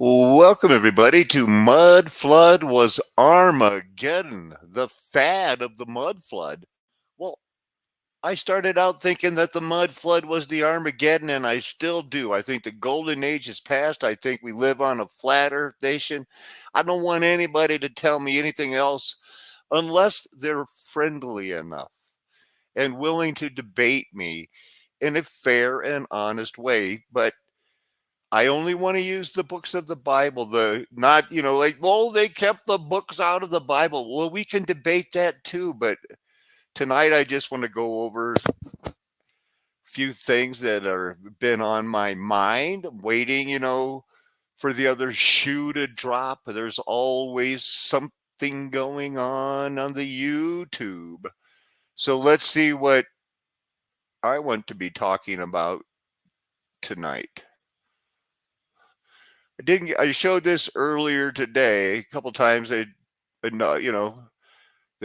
Welcome, everybody, to Mud Flood Was Armageddon, the fad of the mud flood. Well, I started out thinking that the mud flood was the Armageddon, and I still do. I think the golden age is past. I think we live on a flat earth nation. I don't want anybody to tell me anything else unless they're friendly enough and willing to debate me in a fair and honest way. But I only want to use the books of the Bible, the not, like, well, they kept the books out of the Bible. Well, we can debate that too, but tonight I just want to go over a few things that are been on my mind, waiting, for the other shoe to drop. There's always something going on the YouTube. So let's see what I want to be talking about tonight. I showed this earlier today a couple times. They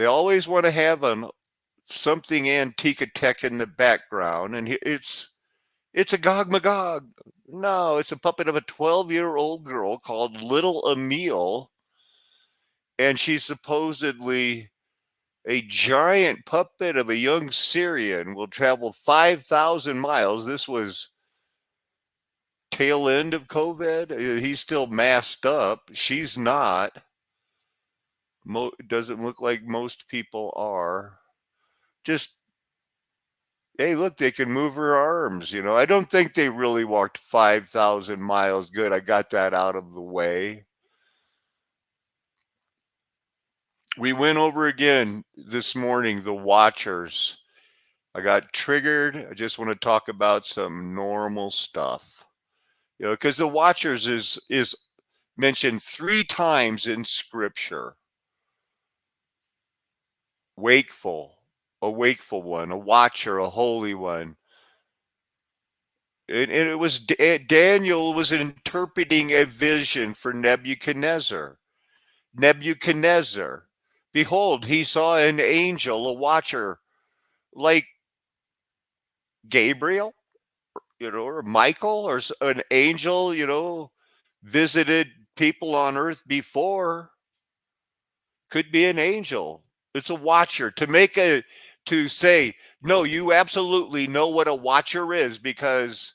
always want to have something antique tech in the background, and it's a Gog Magog. No, it's a puppet of a 12-year-old girl called Little Emile, and she's supposedly a giant puppet of a young Syrian. Will travel 5,000 miles. This was tail end of COVID. He's still masked up. She's not. Doesn't look like most people are. Just, hey, look, they can move her arms. I don't think they really walked 5,000 miles. Good, I got that out of the way. We went over again this morning the Watchers. I got triggered. I just want to talk about some normal stuff. Because the Watchers is mentioned 3 times in Scripture. Wakeful, a wakeful one, a watcher, a holy one. And it was Daniel was interpreting a vision for Nebuchadnezzar. Nebuchadnezzar, behold, he saw an angel, a watcher, like Gabriel, or Michael, or an angel, visited people on earth before. Could be an angel. It's a watcher. To say, no, you absolutely know what a watcher is because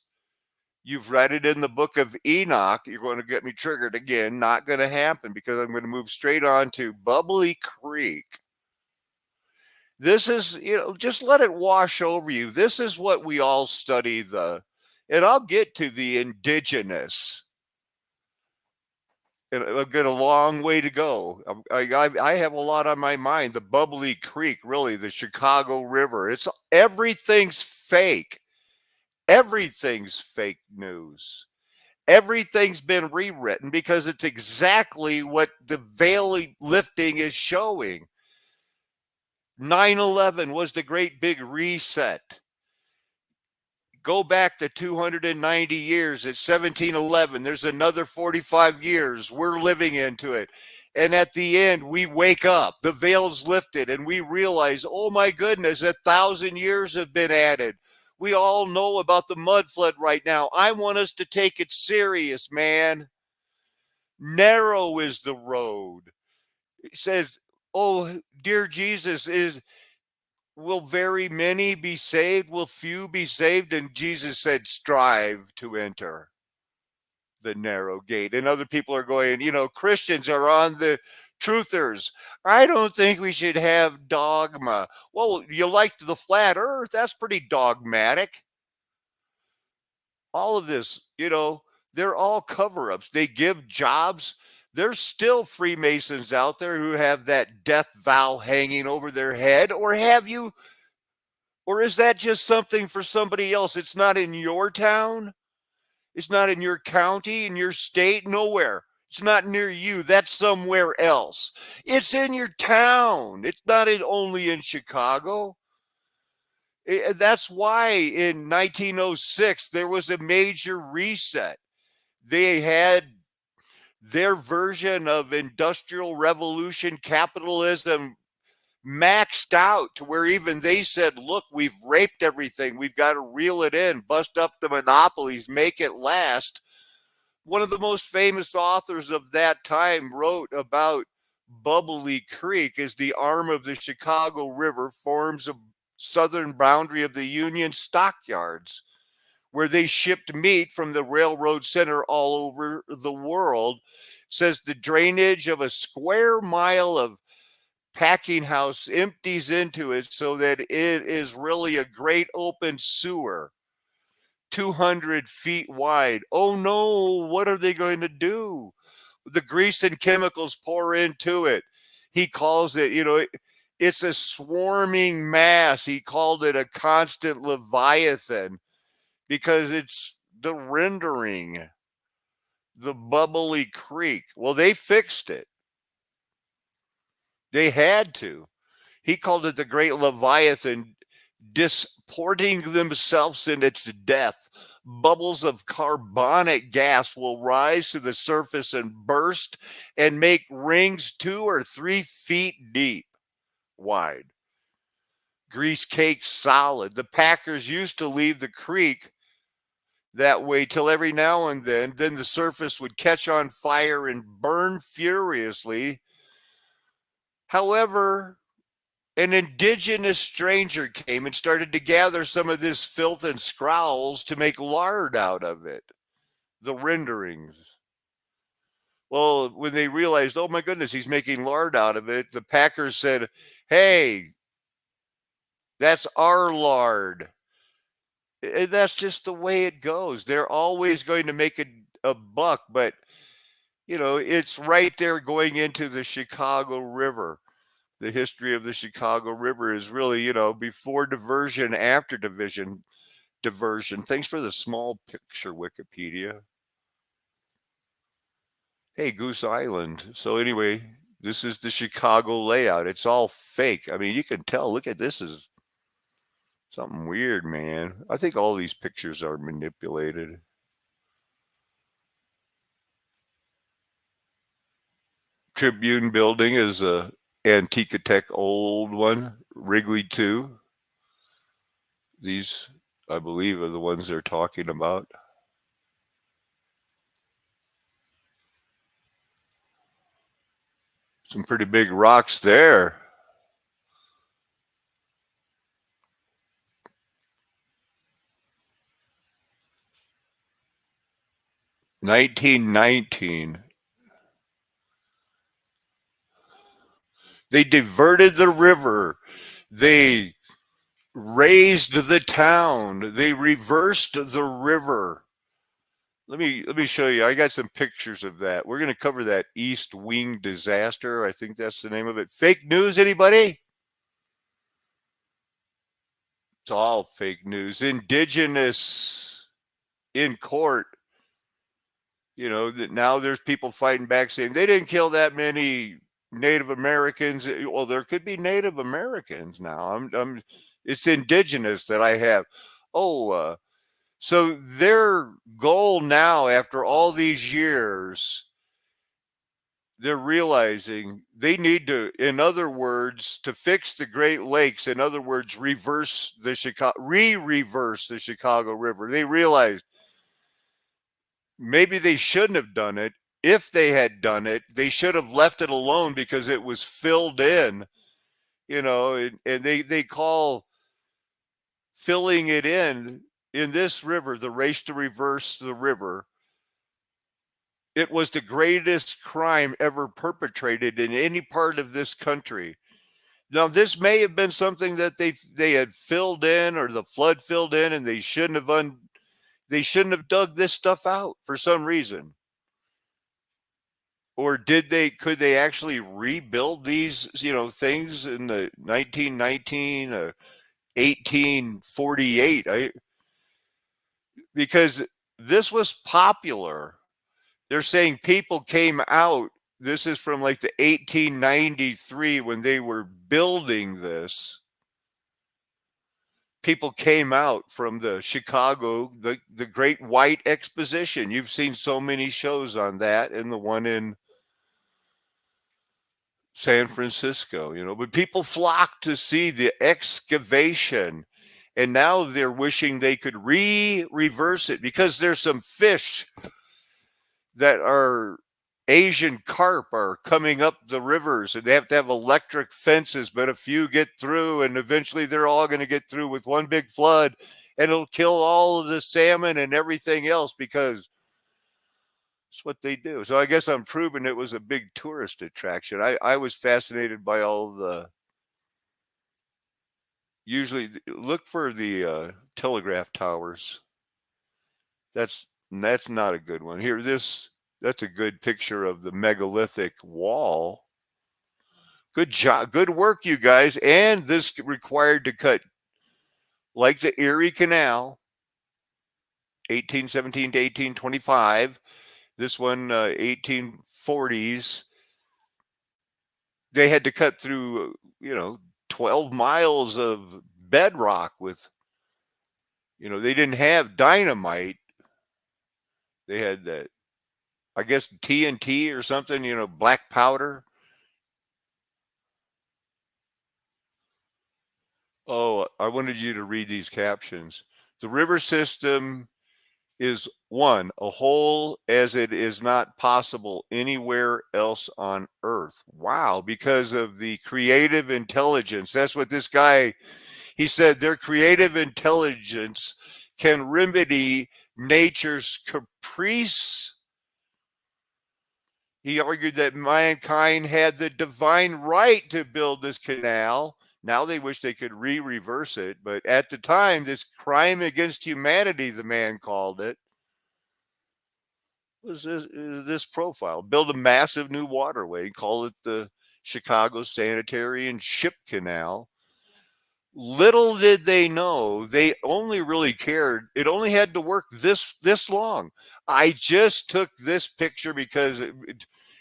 you've read it in the book of Enoch. You're going to get me triggered again. Not going to happen, because I'm going to move straight on to Bubbly Creek. This is, just let it wash over you. This is what we all study and I'll get to the Indigenous. And I've got a long way to go. I have a lot on my mind. The Bubbly Creek, really, the Chicago River. Everything's fake. Everything's fake news. Everything's been rewritten because it's exactly what the veil lifting is showing. 9/11 was the great big reset. Go back to 290 years at 1711. There's another 45 years. We're living into it. And at the end, we wake up. The veil's lifted, and we realize, oh my goodness, 1,000 years have been added. We all know about the mud flood right now. I want us to take it serious, man. Narrow is the road. It says, oh, dear Jesus, will very many be saved? Will few be saved? And Jesus said, strive to enter the narrow gate. And other people are going, Christians are on the truthers. I don't think we should have dogma. Well, you liked the flat earth. That's pretty dogmatic. All of this, they're all cover-ups. They give jobs. There's still Freemasons out there who have that death vow hanging over their head. Or is that just something for somebody else? It's not in your town. It's not in your county, in your state, nowhere. It's not near you. That's somewhere else. It's in your town. It's not only in Chicago. That's why in 1906 there was a major reset. They had their version of industrial revolution, capitalism, maxed out to where even they said, look, we've raped everything. We've got to reel it in, bust up the monopolies, make it last. One of the most famous authors of that time wrote about Bubbly Creek as the arm of the Chicago River forms a southern boundary of the Union stockyards, where they shipped meat from the railroad center all over the world. Says the drainage of a square mile of packing house empties into it so that it is really a great open sewer, 200 feet wide. Oh no, what are they going to do? The grease and chemicals pour into it. He calls it, it's a swarming mass. He called it a constant Leviathan because it's the rendering, the Bubbly Creek. Well, they fixed it. They had to. He called it the Great Leviathan, disporting themselves in its death. Bubbles of carbonic gas will rise to the surface and burst and make rings 2 or 3 feet deep wide. Grease caked solid. The packers used to leave the creek that way till every now and then the surface would catch on fire and burn furiously. However, an indigenous stranger came and started to gather some of this filth and scrowls to make lard out of it, the renderings. Well, when they realized, oh my goodness, he's making lard out of it, the packers said, hey, that's our lard. And that's just the way it goes. They're always going to make a buck, but it's right there going into the Chicago River. The history of the Chicago River is really, before diversion, after diversion. Thanks for the small picture, Wikipedia. Hey, Goose Island. So anyway, this is the Chicago layout. It's all fake. I mean, you can tell. Look at this is something weird, man. I think all these pictures are manipulated. Tribune building is a Antiquitech Tech old one. Wrigley 2. These, I believe, are the ones they're talking about. Some pretty big rocks there. $1919. They diverted the river. They raised the town. They reversed the river. Let me show you. I got some pictures of that. We're going to cover that East Wing disaster. I think that's the name of it. Fake news, anybody? It's all fake news. Indigenous in court. That now there's people fighting back saying they didn't kill that many Native Americans. Well, there could be Native Americans now. It's indigenous that I have. So their goal now, after all these years, they're realizing they need to, in other words, to fix the Great Lakes, in other words, reverse the Chicago River. They realized maybe they shouldn't have done it. If they had done it, they should have left it alone because it was filled in, and they call filling it in this river, the race to reverse the river. It was the greatest crime ever perpetrated in any part of this country. Now, this may have been something that they had filled in, or the flood filled in, and they shouldn't have dug this stuff out for some reason. Or could they actually rebuild these, things in the 1919, 1848? Because this was popular. They're saying people came out. This is from like the 1893 when they were building this. People came out from the Chicago, the Great White Exposition. You've seen so many shows on that, and the one in San Francisco, but people flocked to see the excavation, and now they're wishing they could reverse it because there's some fish that are Asian carp are coming up the rivers, and they have to have electric fences, but a few get through, and eventually they're all going to get through with one big flood, and it'll kill all of the salmon and everything else because it's what they do. So I guess I'm proving it was a big tourist attraction. I was fascinated by all the usually look for the telegraph towers. That's not a good one. Here, that's a good picture of the megalithic wall. Good job, good work, you guys. And this required to cut like the Erie Canal, 1817 to 1825. This one, 1840s. They had to cut through, 12 miles of bedrock with, they didn't have dynamite. They had that, I guess, TNT or something, black powder. Oh, I wanted you to read these captions. The river system is one, a whole as it is not possible anywhere else on earth. Wow, because of the creative intelligence. That's what this guy, he said, their creative intelligence can remedy nature's caprice. He argued that mankind had the divine right to build this canal. Now they wish they could reverse it, but at the time, this crime against humanity, the man called it, was this profile. Build a massive new waterway, call it the Chicago Sanitary and Ship Canal. Little did they know, they only really cared. It only had to work this long. I just took this picture because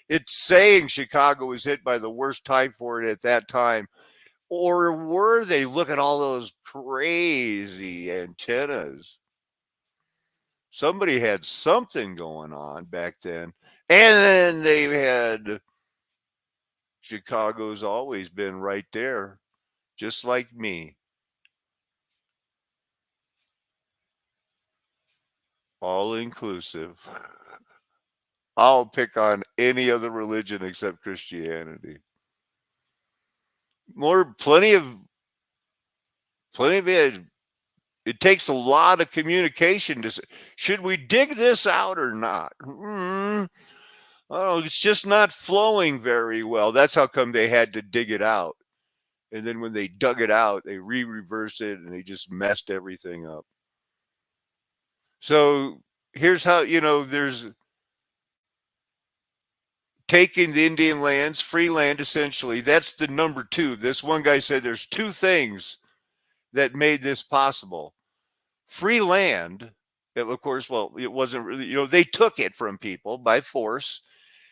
it's saying Chicago was hit by the worst typhoid at that time. Or were they? Look at all those crazy antennas. Somebody had something going on back then. And then they had Chicago's always been right there, just like me. All inclusive. I'll pick on any other religion except Christianity. Plenty of it. It takes a lot of communication to say, should we dig this out or not? Oh, it's just not flowing very well. That's how come they had to dig it out. And then when they dug it out, they reversed it and they just messed everything up. So here's how, there's taking the Indian lands, free land essentially. That's the number two. This one guy said there's two things that made this possible. Free land, of course, well, it wasn't really, they took it from people by force.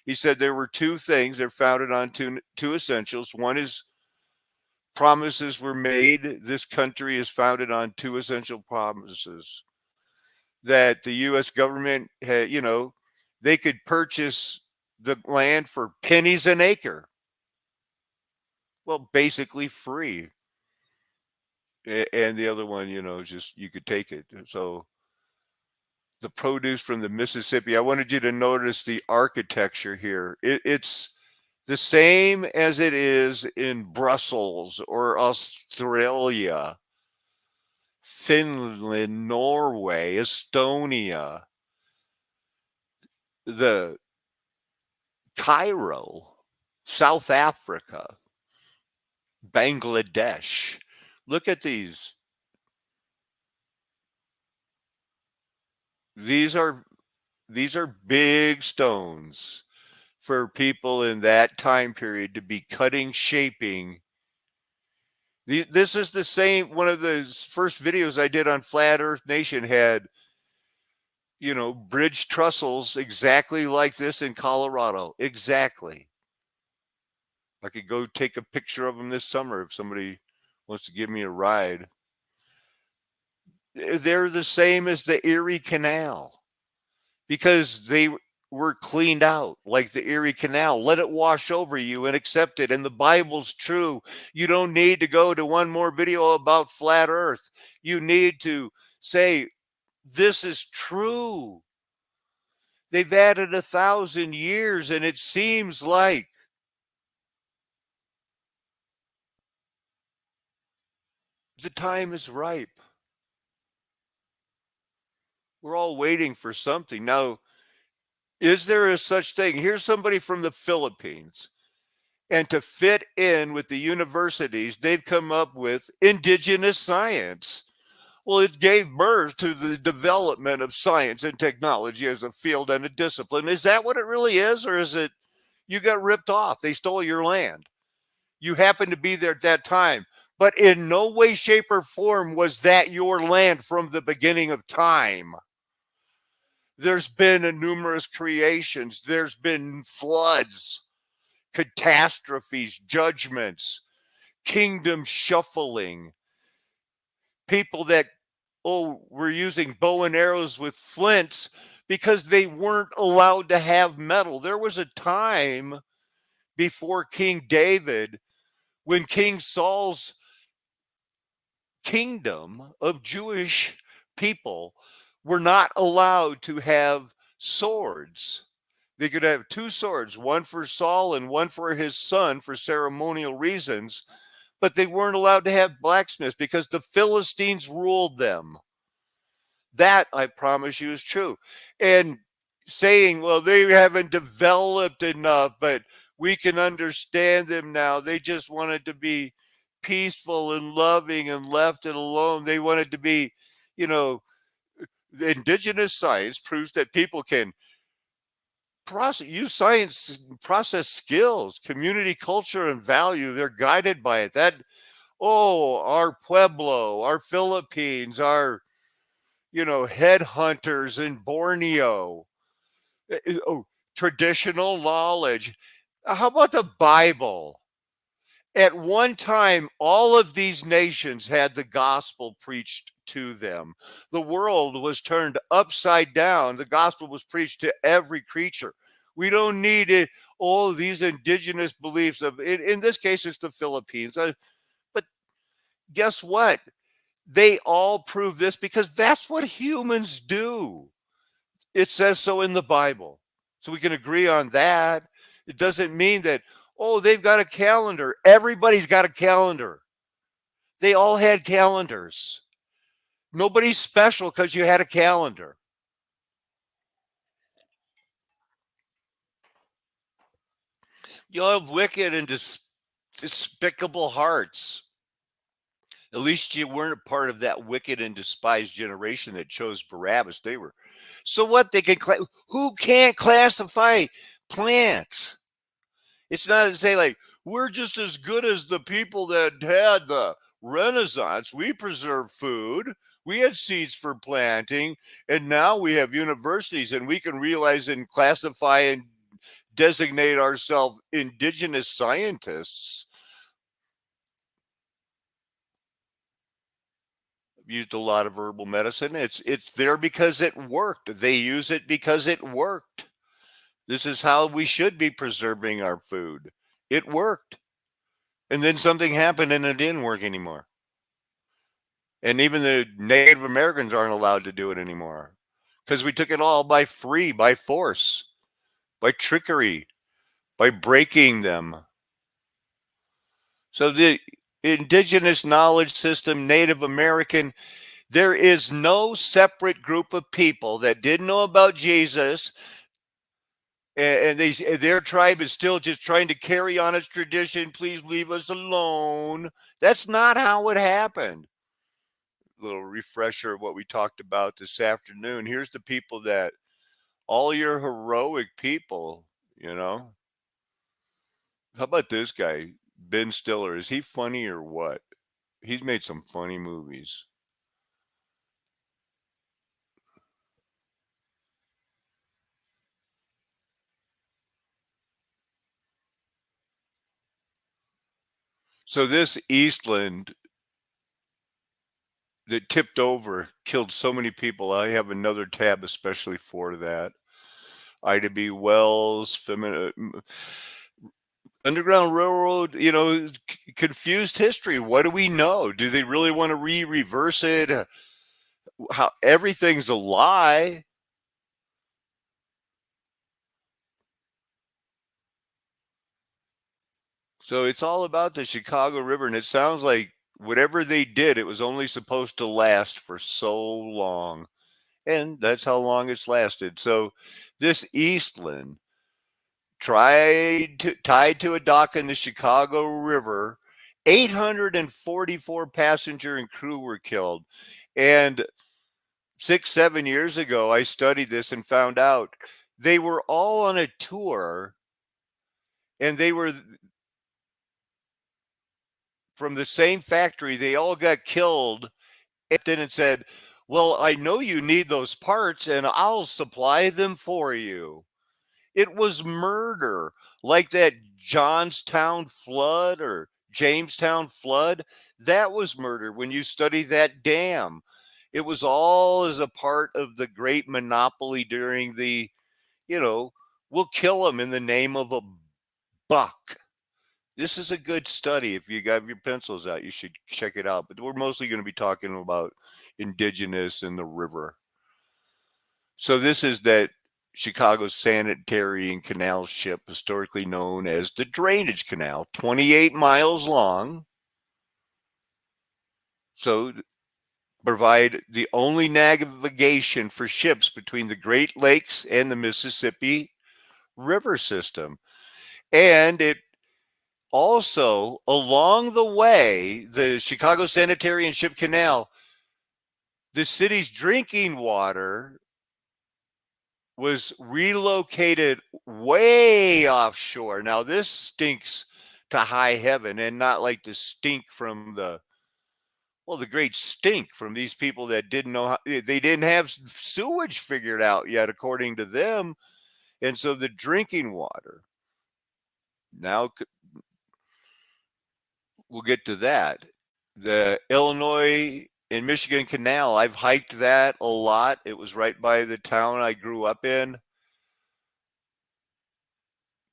He said there were two things. They're founded on two essentials. One is promises were made. This country is founded on two essential promises that the U.S. government had, they could purchase the land for pennies an acre. Well, basically free. And the other one, just you could take it. So the produce from the Mississippi, I wanted you to notice the architecture here. It's the same as it is in Brussels or Australia, Finland, Norway, Estonia, the Cairo, South Africa, Bangladesh. Look at these. These are big stones for people in that time period to be cutting, shaping. This is the same. One of the first videos I did on Flat Earth Nation had, bridge trussels exactly like this in Colorado. Exactly. I could go take a picture of them this summer if somebody wants to give me a ride. They're the same as the Erie Canal because they were cleaned out like the Erie Canal. Let it wash over you and accept it. And the Bible's true. You don't need to go to one more video about flat earth. You need to say, this is true. They've added 1,000 years, and it seems like the time is ripe. We're all waiting for something. Now, is there a such thing? Here's somebody from the Philippines. And to fit in with the universities, they've come up with indigenous science. Well, it gave birth to the development of science and technology as a field and a discipline. Is that what it really is? Or is it you got ripped off? They stole your land. You happened to be there at that time. But in no way, shape, or form was that your land from the beginning of time. There's been numerous creations, there's been floods, catastrophes, judgments, kingdom shuffling, people that, were using bow and arrows with flints because they weren't allowed to have metal. There was a time before King David when King Saul's kingdom of Jewish people were not allowed to have swords. They could have two swords, one for Saul and one for his son for ceremonial reasons, but they weren't allowed to have blacksmiths because the Philistines ruled them. That, I promise you, is true. And saying, well, they haven't developed enough, but we can understand them now. They just wanted to be peaceful and loving and left it alone. They wanted to be, you know, the indigenous science proves that people can use science, process skills, community culture, and value. They're guided by it. That, our Pueblo, our Philippines, our, headhunters in Borneo. Oh, traditional knowledge. How about the Bible? At one time, all of these nations had the gospel preached to them. The world was turned upside down. The gospel was preached to every creature. We don't need it. All these indigenous beliefs of, in this case, it's the Philippines. But guess what? They all prove this because that's what humans do. It says so in the Bible. So we can agree on that. It doesn't mean that, they've got a calendar. Everybody's got a calendar. They all had calendars. Nobody's special because you had a calendar. You have wicked and despicable hearts. At least you weren't a part of that wicked and despised generation that chose Barabbas. They were. So what? They can. Who can't classify plants? It's not to say like we're just as good as the people that had the Renaissance. We preserve food. We had seeds for planting, and now we have universities, and we can realize and classify and designate ourselves indigenous scientists. Used a lot of herbal medicine. It's there because it worked. They use it because it worked. This is how we should be preserving our food. It worked. And then something happened and it didn't work anymore. And even the Native Americans aren't allowed to do it anymore because we took it all by force, by trickery, by breaking them. So the indigenous knowledge system, Native American, there is no separate group of people that didn't know about Jesus, and their tribe is still just trying to carry on its tradition. Please leave us alone. That's not how it happened. Little refresher of what we talked about this afternoon. Here's the people that all your heroic people, How about this guy, Ben Stiller? Is he funny or what? He's made some funny movies. So this Eastland that tipped over killed so many people. I have another tab especially for that. Ida B. Wells, Underground Railroad, confused history. What do we know? Do they really want to reverse it? How everything's a lie. So it's all about the Chicago River, and it sounds like whatever they did, it was only supposed to last for so long. And that's how long it's lasted. So this Eastland tied to a dock in the Chicago River, 844 passenger and crew were killed. And 6, 7 years ago, I studied this and found out they were all on a tour, and they were from the same factory. They all got killed. And then it said, well, I know you need those parts and I'll supply them for you. It was murder, like that Johnstown flood or Jamestown flood. That was murder when you study that dam. It was all as a part of the great monopoly during the, you know, we'll kill them in the name of a buck. This is a good study. If you got your pencils out, you should check it out. But we're mostly going to be talking about Indigenous and the river. So this is that Chicago sanitary and canal ship, historically known as the Drainage Canal, 28 miles long. So provide the only navigation for ships between the Great Lakes and the Mississippi River system. And it also, along the way, the Chicago Sanitary and Ship Canal, the city's drinking water was relocated way offshore. Now, this stinks to high heaven, and not like the stink from the great stink from these people that didn't know how, they didn't have sewage figured out yet, according to them. And so the drinking water, now we'll get to that. The Illinois and Michigan Canal, I've hiked that a lot. It was right by the town I grew up in.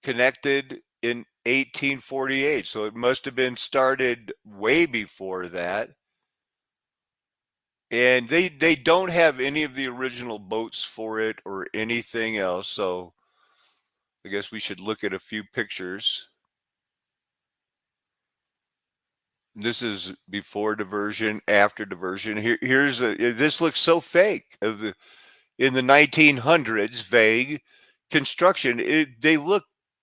Connected in 1848, so it must have been started way before that. And they don't have any of the original boats for it or anything else, so I guess we should look at a few pictures. This is before diversion, after diversion. Here's this looks so fake. In the 1900s, vague construction.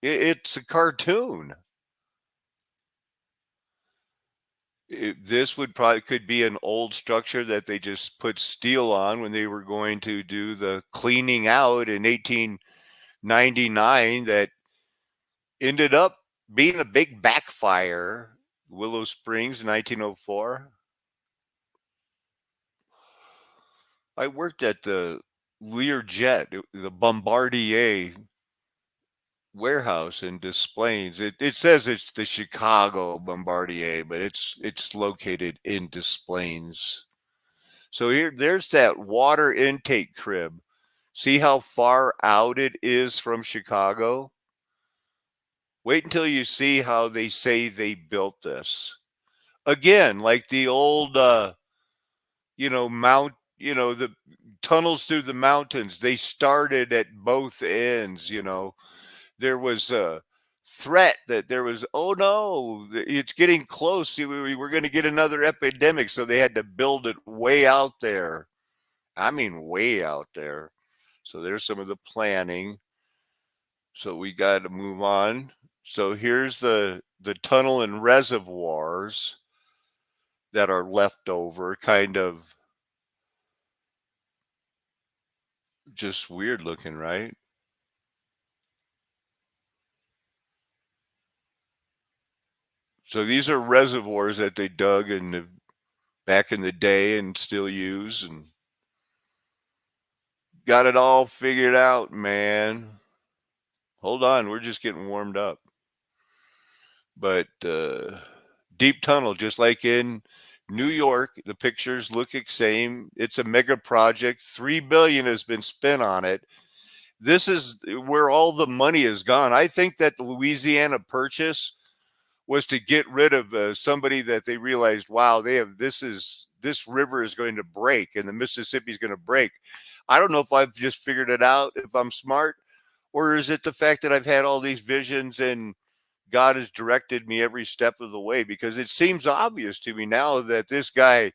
It's a cartoon. This would probably could be an old structure that they just put steel on when they were going to do the cleaning out in 1899 that ended up being a big backfire. Willow Springs, 1904. I worked at the Learjet, the Bombardier warehouse in Des Plaines. It says it's the Chicago Bombardier, but it's located in Des Plaines. So there's that water intake crib. See how far out it is from Chicago? Wait until you see how they say they built this. Again, like the old, the tunnels through the mountains, they started at both ends. There was a threat that there was, oh no, it's getting close. We're going to get another epidemic. So they had to build it way out there. I mean, way out there. So there's some of the planning. So we got to move on. So here's the tunnel and reservoirs that are left over, kind of just weird looking, right? So these are reservoirs that they dug back in the day and still use, and got it all figured out, man. Hold on, we're just getting warmed up. But deep tunnel, just like in New York, the pictures look the same. It's a mega project. $3 billion has been spent on it. This is where all the money is gone. I think that the Louisiana Purchase was to get rid of somebody that they realized, wow, this river is going to break and the Mississippi is going to break. I don't know if I've just figured it out, if I'm smart, or is it the fact that I've had all these visions and God has directed me every step of the way, because it seems obvious to me now that this guy,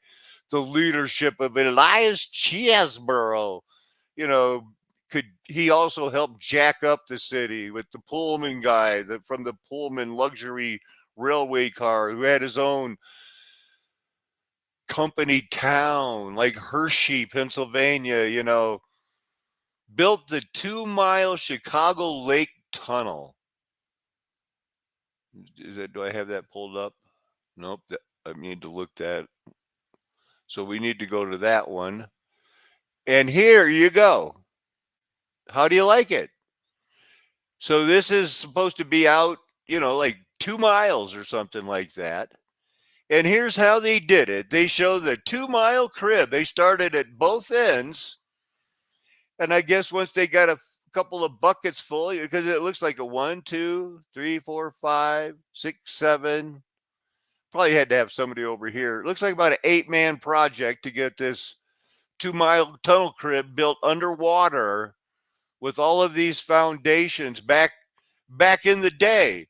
the leadership of Elias Chesborough, you know, could he also help jack up the city with the Pullman guy from the Pullman luxury railway car, who had his own company town like Hershey, Pennsylvania, built the 2-mile Chicago Lake Tunnel. Do I have that pulled up? Nope. I need to look that. So we need to go to that one. And here you go. How do you like it? So this is supposed to be out, like 2 miles or something like that. And here's how they did it. They show the 2-mile crib. They started at both ends. And I guess once they got a couple of buckets full, because it looks like a 1, 2, 3, 4, 5, 6, 7. Probably had to have somebody over here. It looks like about an 8-man project to get this 2-mile tunnel crib built underwater with all of these foundations back in the day.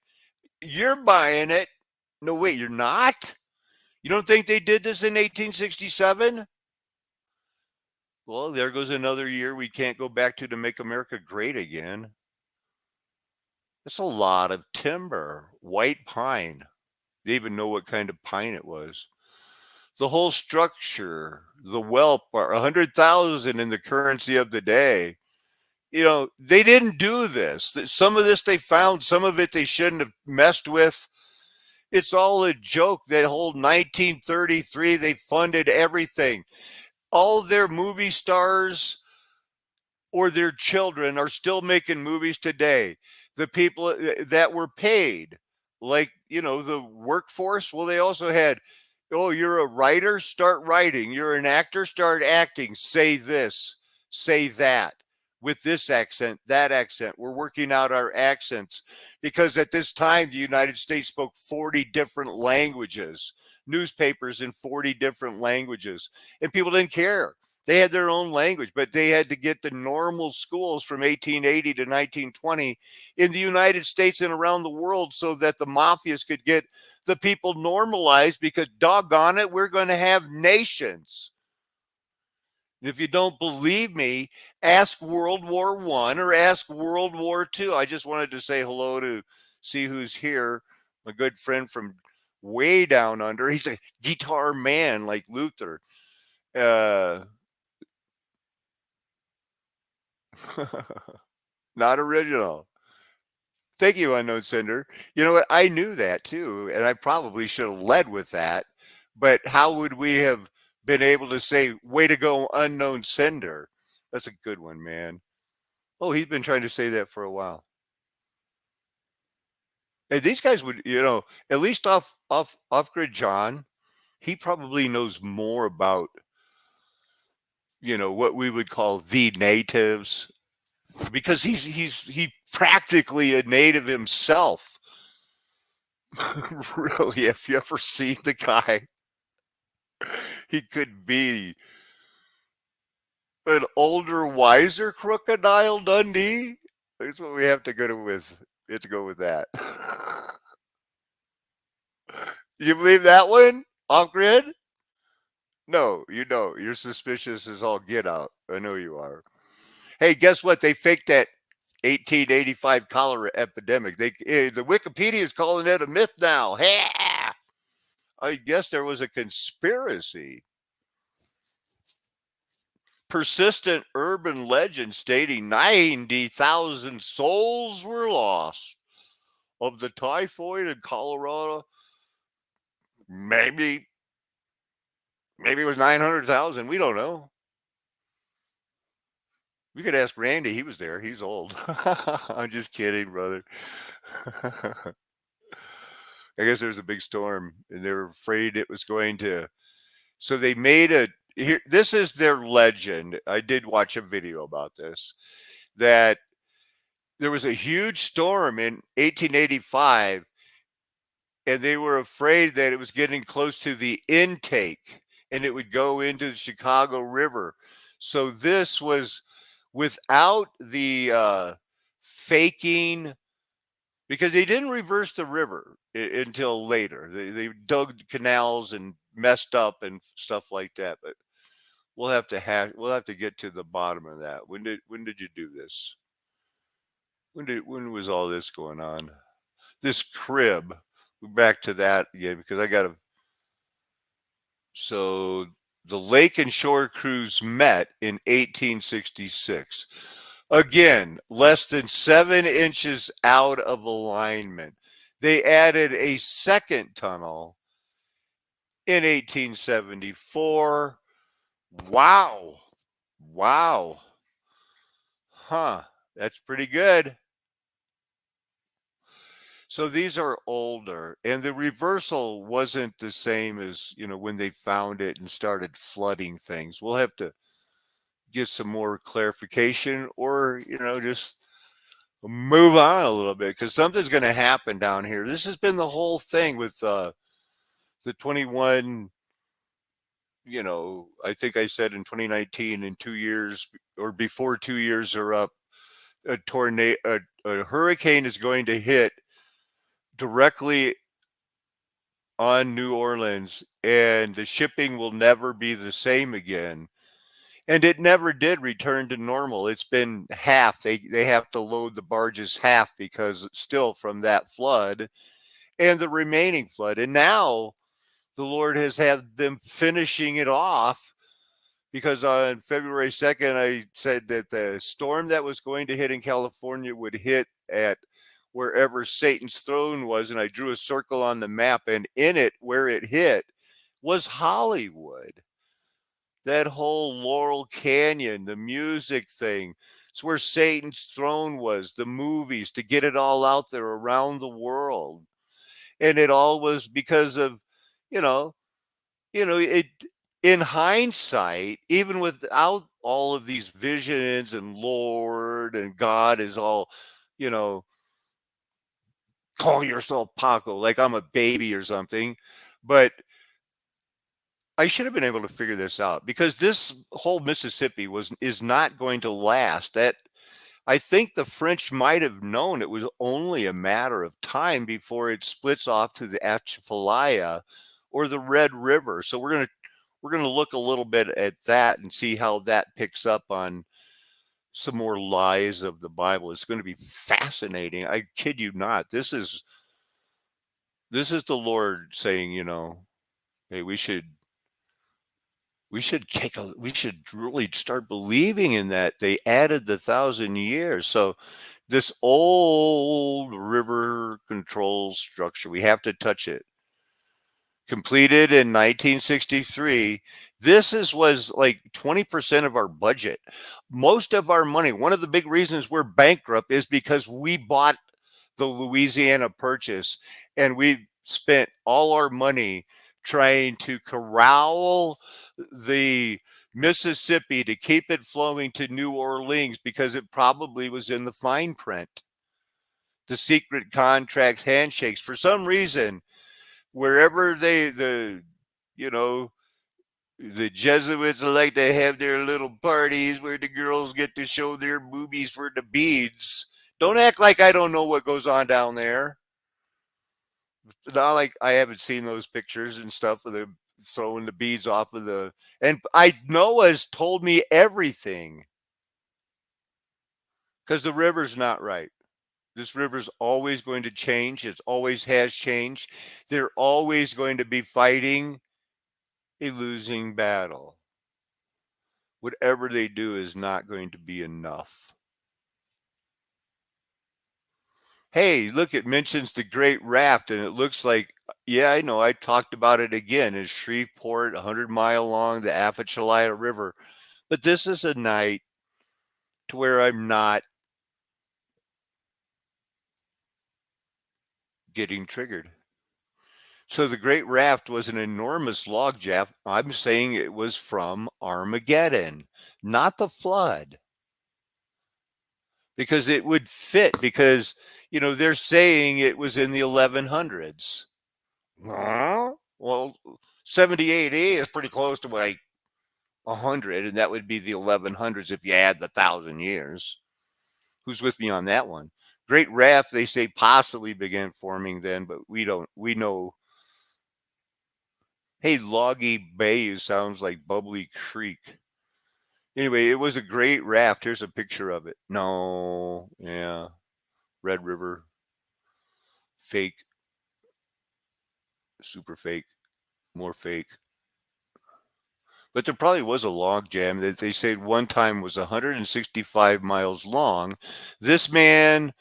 You're buying it. No, wait, you're not? You don't think they did this in 1867? Well, there goes another year we can't go back to make America great again. That's a lot of timber, white pine. They even know what kind of pine it was. The whole structure, the wealth, 100,000 in the currency of the day. They didn't do this. Some of this they found, some of it they shouldn't have messed with. It's all a joke. That whole 1933, they funded everything. All their movie stars or their children are still making movies today. The people that were paid, like, the workforce, well, they also had, oh, you're a writer, start writing. You're an actor, start acting. Say this, say that, with this accent, that accent. We're working out our accents, because at this time, the United States spoke 40 different languages, newspapers in 40 different languages, and people didn't care. They had their own language, but they had to get the normal schools from 1880 to 1920 in the United States and around the world, so that the mafias could get the people normalized, because doggone it, we're going to have nations. If you don't believe me, ask World War I or ask World War II. I just wanted to say hello to see who's here. My good friend from way down under. He's a guitar man like Luther. Not original. Thank you, Unknown Sender. You know what? I knew that too, and I probably should have led with that. But how would we have been able to say, way to go, Unknown Sender? That's a good one, man. Oh, he's been trying to say that for a while. And these guys would, at least off grid John, he probably knows more about, what we would call the natives, because he practically a native himself. Really, have you ever seen the guy? He could be an older, wiser Crocodile Dundee. That's what we have to go with. We have to go with that. You believe that one? Off grid? No, you don't. You're suspicious as all get out. I know you are. Hey, guess what? They faked that 1885 cholera epidemic. The Wikipedia is calling it a myth now. Hey, I guess there was a conspiracy. Persistent urban legend stating 90,000 souls were lost of the typhoid in Colorado. Maybe it was 900,000. We don't know. We could ask Randy. He was there. He's old. I'm just kidding, brother. I guess there was a big storm, and they were afraid it was going to. So they made this is their legend. I did watch a video about this, that there was a huge storm in 1885, and they were afraid that it was getting close to the intake and it would go into the Chicago River. So this was without the faking because they didn't reverse the river until later. They dug canals and messed up and stuff like that. But we'll have to get to the bottom of that. When did you do this? When was all this going on? This crib. Back to that again because I got to. So the Lake and Shore crews met in 1866. Again, less than 7 inches out of alignment. They added a second tunnel in 1874. Wow. Wow. Huh. That's pretty good. So these are older, and the reversal wasn't the same as, when they found it and started flooding things. We'll have to get some more clarification or, just move on a little bit because something's going to happen down here. This has been the whole thing with the 21, I think I said in 2019, in 2 years or before 2 years are up, a tornado, a hurricane is going to hit directly on New Orleans and the shipping will never be the same again. And it never did return to normal. It's been half. They have to load the barges half because still from that flood and the remaining flood. And now the Lord has had them finishing it off because on February 2nd, I said that the storm that was going to hit in California would hit at wherever Satan's throne was. And I drew a circle on the map, and in it, where it hit, was Hollywood. That whole Laurel Canyon, the music thing. It's where Satan's throne was, the movies, to get it all out there around the world. And it all was because of, you know, it in hindsight, even without all of these visions and Lord and God is all, you know, call yourself Paco, like I'm a baby or something. But I should have been able to figure this out because this whole Mississippi is not going to last. That I think the French might have known it was only a matter of time before it splits off to the Atchafalaya or the Red River. So we're gonna look a little bit at that and see how that picks up on some more lies of the Bible. It's going to be fascinating. I kid you not. This is the Lord saying, hey, we should really start believing in that. They added the 1,000 years. So this old river control structure, we have to touch it. Completed in 1963. Was like 20% of our budget. Most of our money, one of the big reasons we're bankrupt is because we bought the Louisiana Purchase and we spent all our money trying to corral the Mississippi to keep it flowing to New Orleans because it probably was in the fine print. The secret contracts, handshakes. For some reason, wherever you know, the Jesuits like to have their little parties where the girls get to show their boobies for the beads. Don't act like I don't know what goes on down there. Not like I haven't seen those pictures and stuff of them throwing the beads off of the. And Noah's told me everything because the river's not right. This river's always going to change. It always has changed. They're always going to be fighting a losing battle. Whatever they do is not going to be enough. Hey, look, it mentions the Great Raft, and it looks like, yeah, I know, I talked about it again. It's Shreveport, 100-mile long, the Atchafalaya River. But this is a night to where I'm not getting triggered. So the Great Raft was an enormous log jam. I'm saying it was from Armageddon, not the flood, because it would fit. Because they're saying it was in the 1100s. Well, 70 AD is pretty close to like 100, and that would be the 1100s if you add the 1,000 years. Who's with me on that one? Great Raft, they say, possibly began forming then, but we don't. We know. Hey, Loggy Bay sounds like Bubbly Creek. Anyway, it was a great raft. Here's a picture of it. No, yeah, Red River, fake, super fake, more fake. But there probably was a log jam that they said one time was 165 miles long. This man,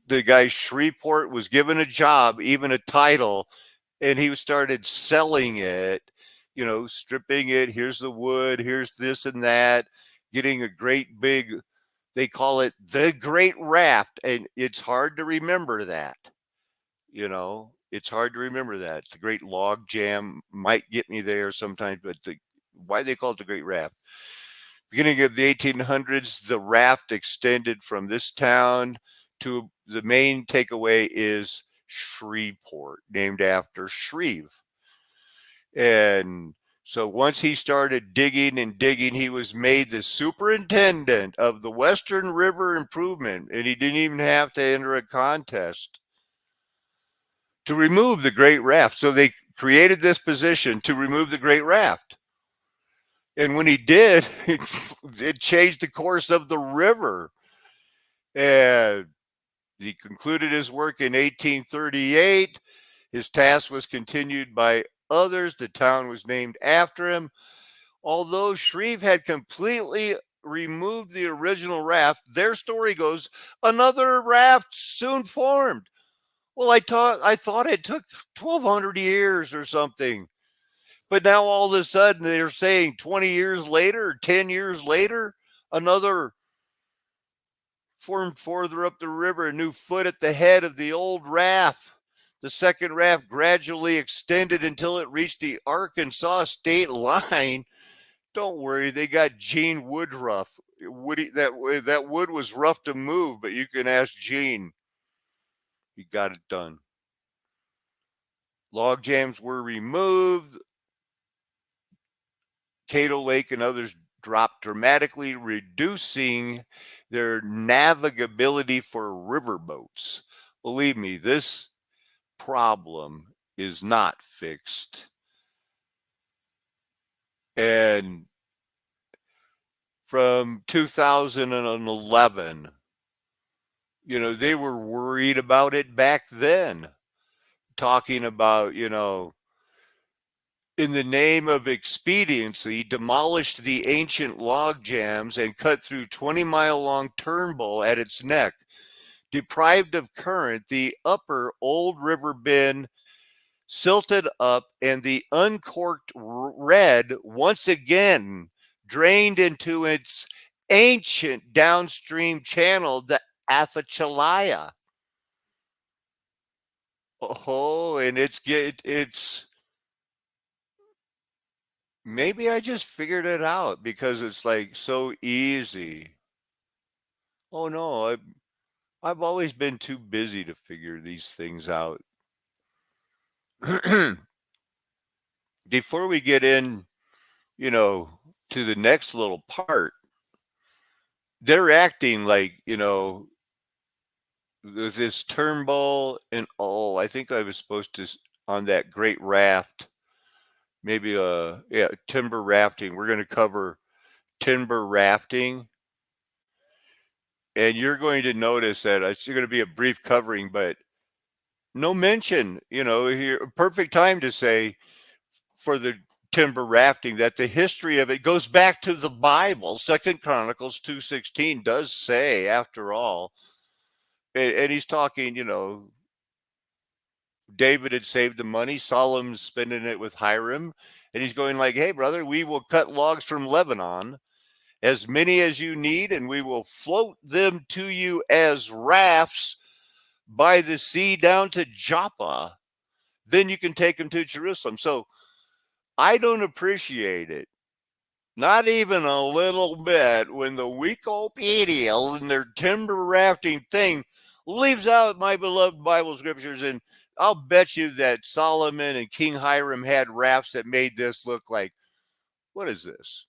the guy Shreveport, was given a job, even a title, and he started selling it, stripping it. Here's the wood, here's this and that, getting a great big, they call it the Great Raft. And it's hard to remember that, it's hard to remember that. The Great Log Jam might get me there sometimes, but why they call it the Great Raft? Beginning of the 1800s, the raft extended from this town to the main takeaway is Shreveport, named after Shreve. And so once he started digging and digging, he was made the superintendent of the Western River Improvement, and he didn't even have to enter a contest to remove the Great Raft. So they created this position to remove the Great Raft. And when he did, it changed the course of the river. And he concluded his work in 1838. His task was continued by others. The town was named after him. Although Shreve had completely removed the original raft, their story goes, another raft soon formed. Well, I thought it took 1,200 years or something. But now all of a sudden they're saying 20 years later, 10 years later, another formed further up the river, a new foot at the head of the old raft. The second raft gradually extended until it reached the Arkansas state line. Don't worry, they got Gene Woodruff. That wood was rough to move, but you can ask Gene. He got it done. Log jams were removed. Cato Lake and others dropped dramatically, reducing their navigability for riverboats. Believe me, this problem is not fixed. And from 2011, they were worried about it back then, talking about, in the name of expediency, demolished the ancient log jams and cut through 20-mile-long turnbull at its neck. Deprived of current, the upper Old River Bend silted up, and the uncorked red once again drained into its ancient downstream channel, the Atchafalaya. Oh, and it's maybe I just figured it out because it's like so easy. Oh no, I've always been too busy to figure these things out. Before we get in, to the next little part, they're acting like, this turnbull and I think I was supposed to on that Great Raft, maybe timber rafting. We're going to cover timber rafting, and you're going to notice that it's going to be a brief covering, but no mention, here, perfect time to say for the timber rafting that the history of it goes back to the Bible. Second Chronicles 2:16 does say, after all, and he's talking, David had saved the money, Solomon's spending it with Hiram, and he's going like, hey brother, we will cut logs from Lebanon, as many as you need, and we will float them to you as rafts by the sea down to Joppa. Then you can take them to Jerusalem. So I don't appreciate it, not even a little bit, when the Wikipedia and their timber rafting thing leaves out my beloved Bible scriptures. And I'll bet you that Solomon and King Hiram had rafts that made this look like, what is this?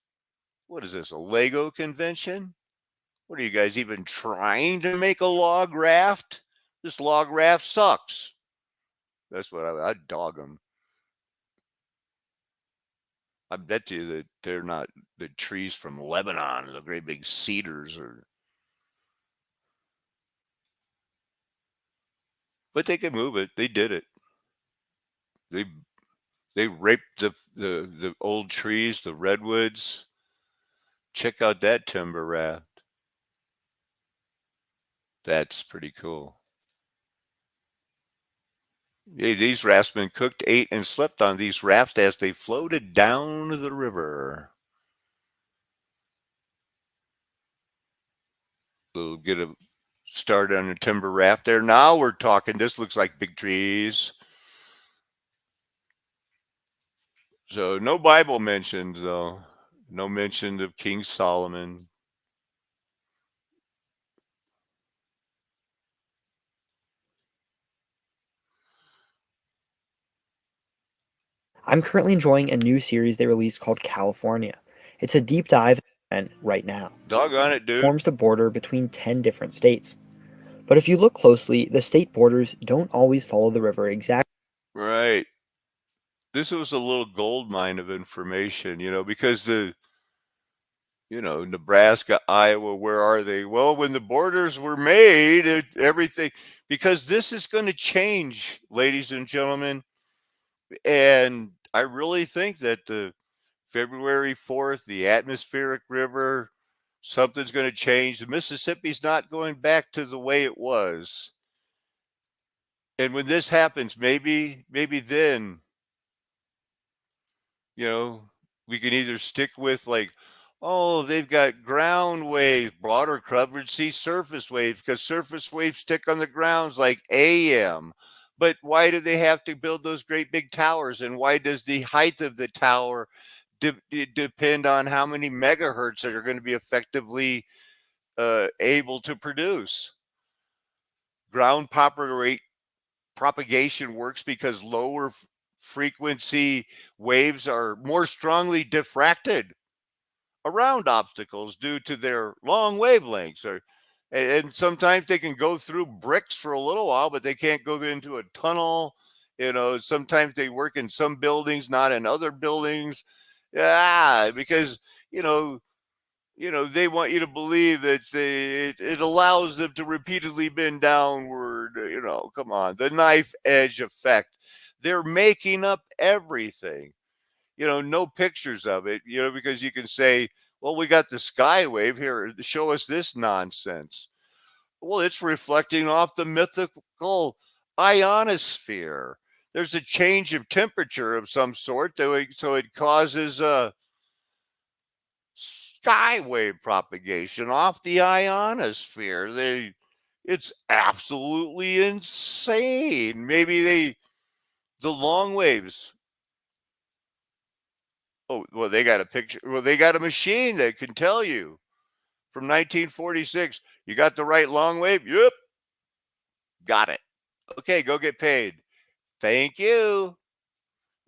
What is this, a Lego convention? What are you guys even trying to make a log raft? This log raft sucks. That's what I'd dog them. I bet you that they're not the trees from Lebanon, the great big cedars, or but they can move it. They did it. They they raped the old trees, the redwoods. Check out that timber raft. That's pretty cool. Hey, these raftsmen cooked, ate, and slept on these rafts as they floated down the river. We'll get a start on a timber raft there. Now we're talking. This looks like big trees. So no Bible mentions though. No mention of King Solomon. I'm currently enjoying a new series they released called California. It's a deep dive right now. Doggone it, dude. Forms the border between 10 different states. But if you look closely, the state borders don't always follow the river exactly. Right. This was a little gold mine of information, because Nebraska, Iowa, where are they? Well, when the borders were made, everything, because this is going to change, ladies and gentlemen. And I really think that the February 4th, the atmospheric river, something's going to change. The Mississippi's not going back to the way it was. And when this happens, maybe then, we can either stick with like, oh, they've got ground waves, broader coverage, see surface waves, because surface waves stick on the grounds like AM. But why do they have to build those great big towers? And why does the height of the tower depend on how many megahertz that are going to be effectively able to produce? Ground propagation works because lower frequency waves are more strongly diffracted around obstacles due to their long wavelengths. And sometimes they can go through bricks for a little while, but they can't go into a tunnel. Sometimes they work in some buildings, not in other buildings. Yeah, because you know they want you to believe that it allows them to repeatedly bend downward. Come on, the knife edge effect. They're making up everything. No pictures of it. Because you can say, well, we got the skywave here. Show us this nonsense. Well, it's reflecting off the mythical ionosphere. There's a change of temperature of some sort, so it causes a skywave propagation off the ionosphere. It's absolutely insane. Maybe the long waves. Oh, well, they got a picture. Well, they got a machine that can tell you from 1946. You got the right long wave? Yep. Got it. Okay, go get paid. Thank you.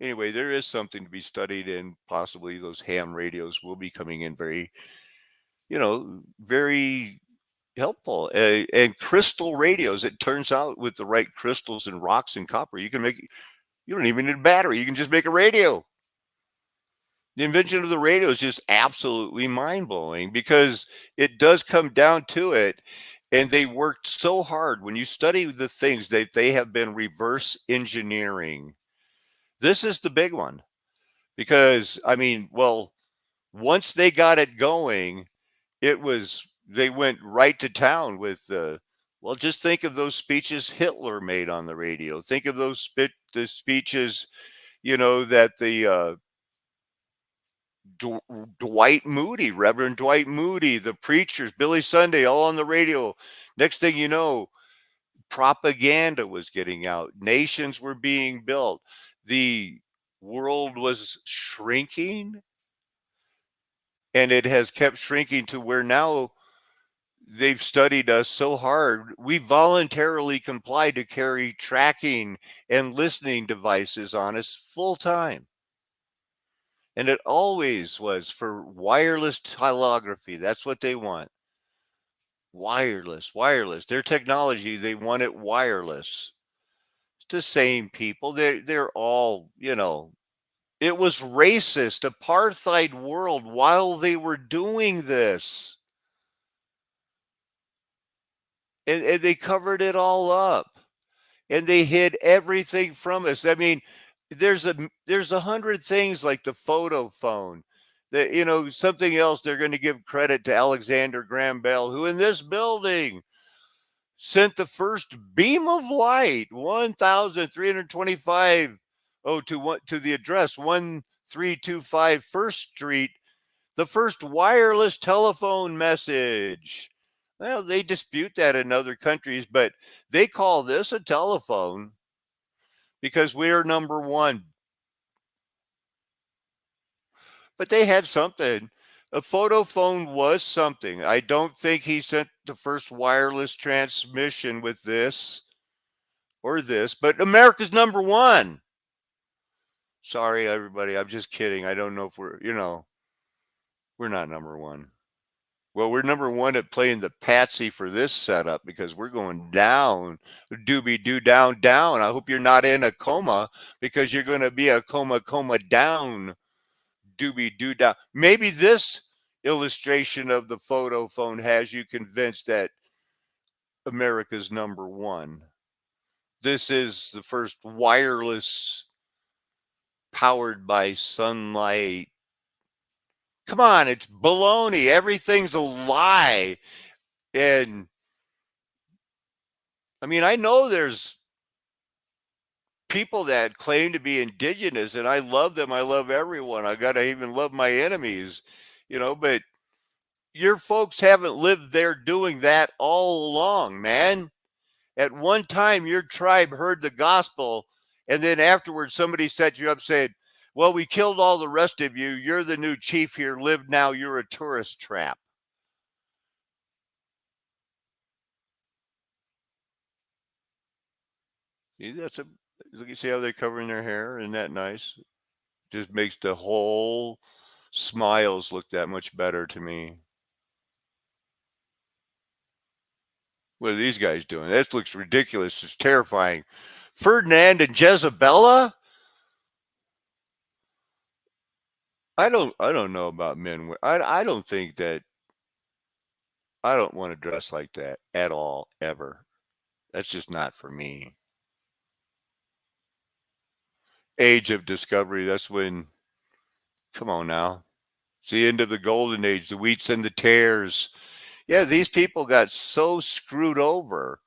Anyway, there is something to be studied, and possibly those ham radios will be coming in very helpful. And crystal radios, it turns out, with the right crystals and rocks and copper, you don't even need a battery. You can just make a radio. The invention of the radio is just absolutely mind blowing, because it does come down to it. And they worked so hard. When you study the things that they have been reverse engineering, this is the big one. Because, well, once they got it going, they went right to town with well, just think of those speeches Hitler made on the radio. Think of the speeches, that the Dwight Moody, Reverend Dwight Moody, the preachers, Billy Sunday, all on the radio. Next thing you know, propaganda was getting out. Nations were being built. The world was shrinking, and it has kept shrinking to where now they've studied us so hard, we voluntarily comply to carry tracking and listening devices on us full time. And it always was for wireless telegraphy. That's what they want. Wireless. Their technology, they want it wireless. It's the same people. They're all, it was racist, apartheid world while they were doing this. And they covered it all up. And they hid everything from us. I mean, there's 100 things like the photo phone. That something else they're going to give credit to Alexander Graham Bell, who in this building sent the first beam of light 1325 to the address 1325 First Street, the first wireless telephone message. Well, they dispute that in other countries, but they call this a telephone because we're number one. But they had something. A photo phone was something. I don't think he sent the first wireless transmission with this or this, but America's number one. Sorry, everybody. I'm just kidding. I don't know if we're not number one. Well, we're number one at playing the patsy for this setup because we're going down, doobie doo down, down. I hope you're not in a coma because you're going to be a coma down, doobie doo down. Maybe this illustration of the photo phone has you convinced that America's number one. This is the first wireless powered by sunlight. Come on, it's baloney. Everything's a lie. And I mean, I know there's people that claim to be indigenous, and I love them. I love everyone. I got to even love my enemies, but your folks haven't lived there doing that all along, man. At one time, your tribe heard the gospel, and then afterwards, somebody set you up saying, well, we killed all the rest of you. You're the new chief here. Live now. You're a tourist trap. See, you see how they're covering their hair? Isn't that nice? Just makes the whole smiles look that much better to me. What are these guys doing? That looks ridiculous. It's terrifying. Ferdinand and Jezebella? I don't know about men. I don't think that I don't want to dress like that at all, ever. That's just not for me. Age of discovery, that's when, come on now. It's the end of the golden age, the wheats and the tares. Yeah, these people got so screwed over,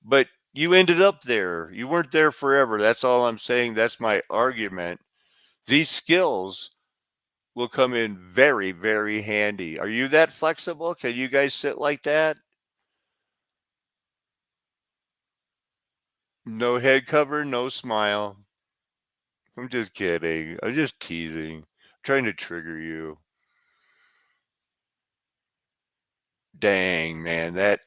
but you ended up there. You weren't there forever. That's all I'm saying. That's my argument. These skills will come in very, very handy. Are you that flexible? Can you guys sit like that? No head cover, no smile. I'm just kidding. I'm just teasing. I'm trying to trigger you. Dang, man,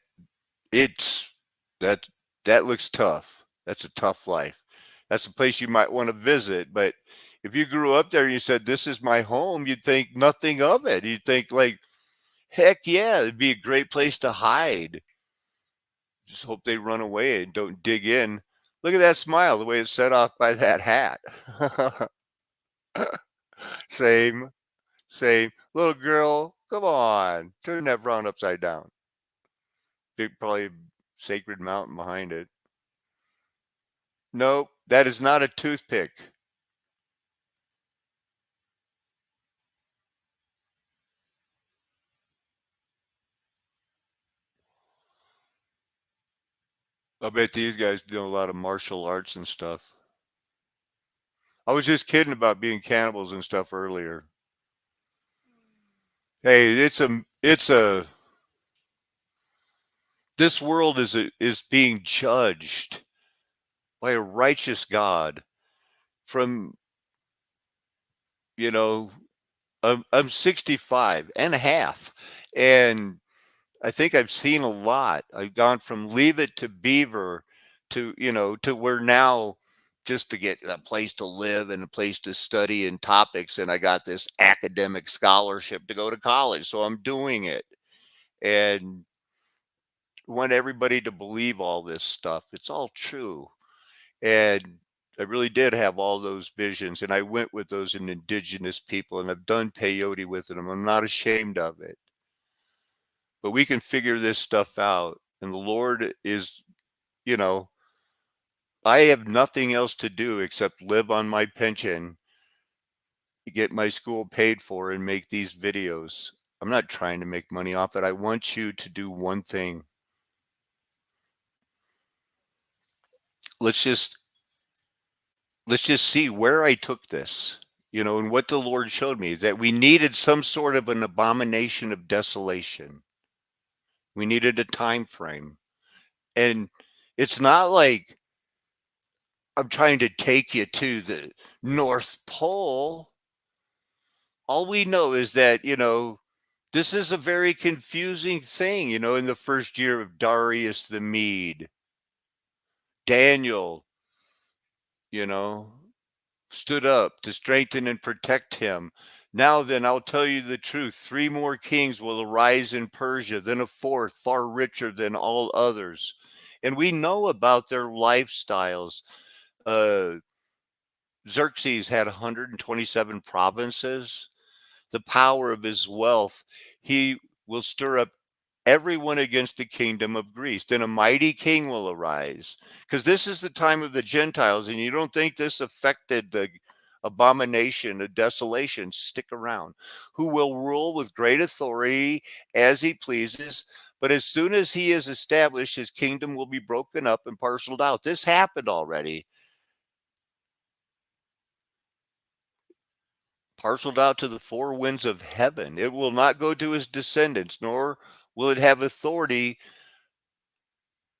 it's that that looks tough. That's a tough life. That's a place you might want to visit, but if you grew up there and you said this is my home, you'd think nothing of it. You'd think like, heck yeah, it'd be a great place to hide. Just hope they run away and don't dig in. Look at that smile, the way it's set off by that hat. Same, same. Little girl, come on, turn that frown upside down. Big, probably sacred mountain behind it. Nope, that is not a toothpick. I bet these guys do a lot of martial arts and stuff. I was just kidding about being cannibals and stuff earlier. Hey, this world is being judged by a righteous God from, you know, I'm 65 and a half, and I think I've seen a lot. I've gone from Leave It to Beaver to, to where now just to get a place to live and a place to study and topics. And I got this academic scholarship to go to college. So I'm doing it. and want everybody to believe all this stuff. It's all true. And I really did have all those visions, and I went with those indigenous people, and I've done peyote with them. I'm not ashamed of it. But we can figure this stuff out. And the Lord is, you know, I have nothing else to do except live on my pension, get my school paid for, and make these videos. I'm not trying to make money off it. I want you to do one thing. Let's just see where I took this, and what the Lord showed me, that we needed some sort of an abomination of desolation. We needed a time frame. And it's not like I'm trying to take you to the North Pole. All we know is that, this is a very confusing thing, in the first year of Darius the Mede. Daniel, you know, stood up to strengthen and protect him. Now then, I'll tell you the truth. 3 more kings will arise in Persia, then a fourth, far richer than all others. And we know about their lifestyles. Uh, Xerxes had 127 provinces. The power of his wealth, he will stir up everyone against the kingdom of Greece. Then a mighty king will arise. Because this is the time of the Gentiles, and you don't think this affected the abomination of desolation? Stick around. Who will rule with great authority as he pleases. But as soon as he is established, his kingdom will be broken up and parceled out. This happened already. Parceled out to the 4 winds of heaven. It will not go to his descendants, nor will it have authority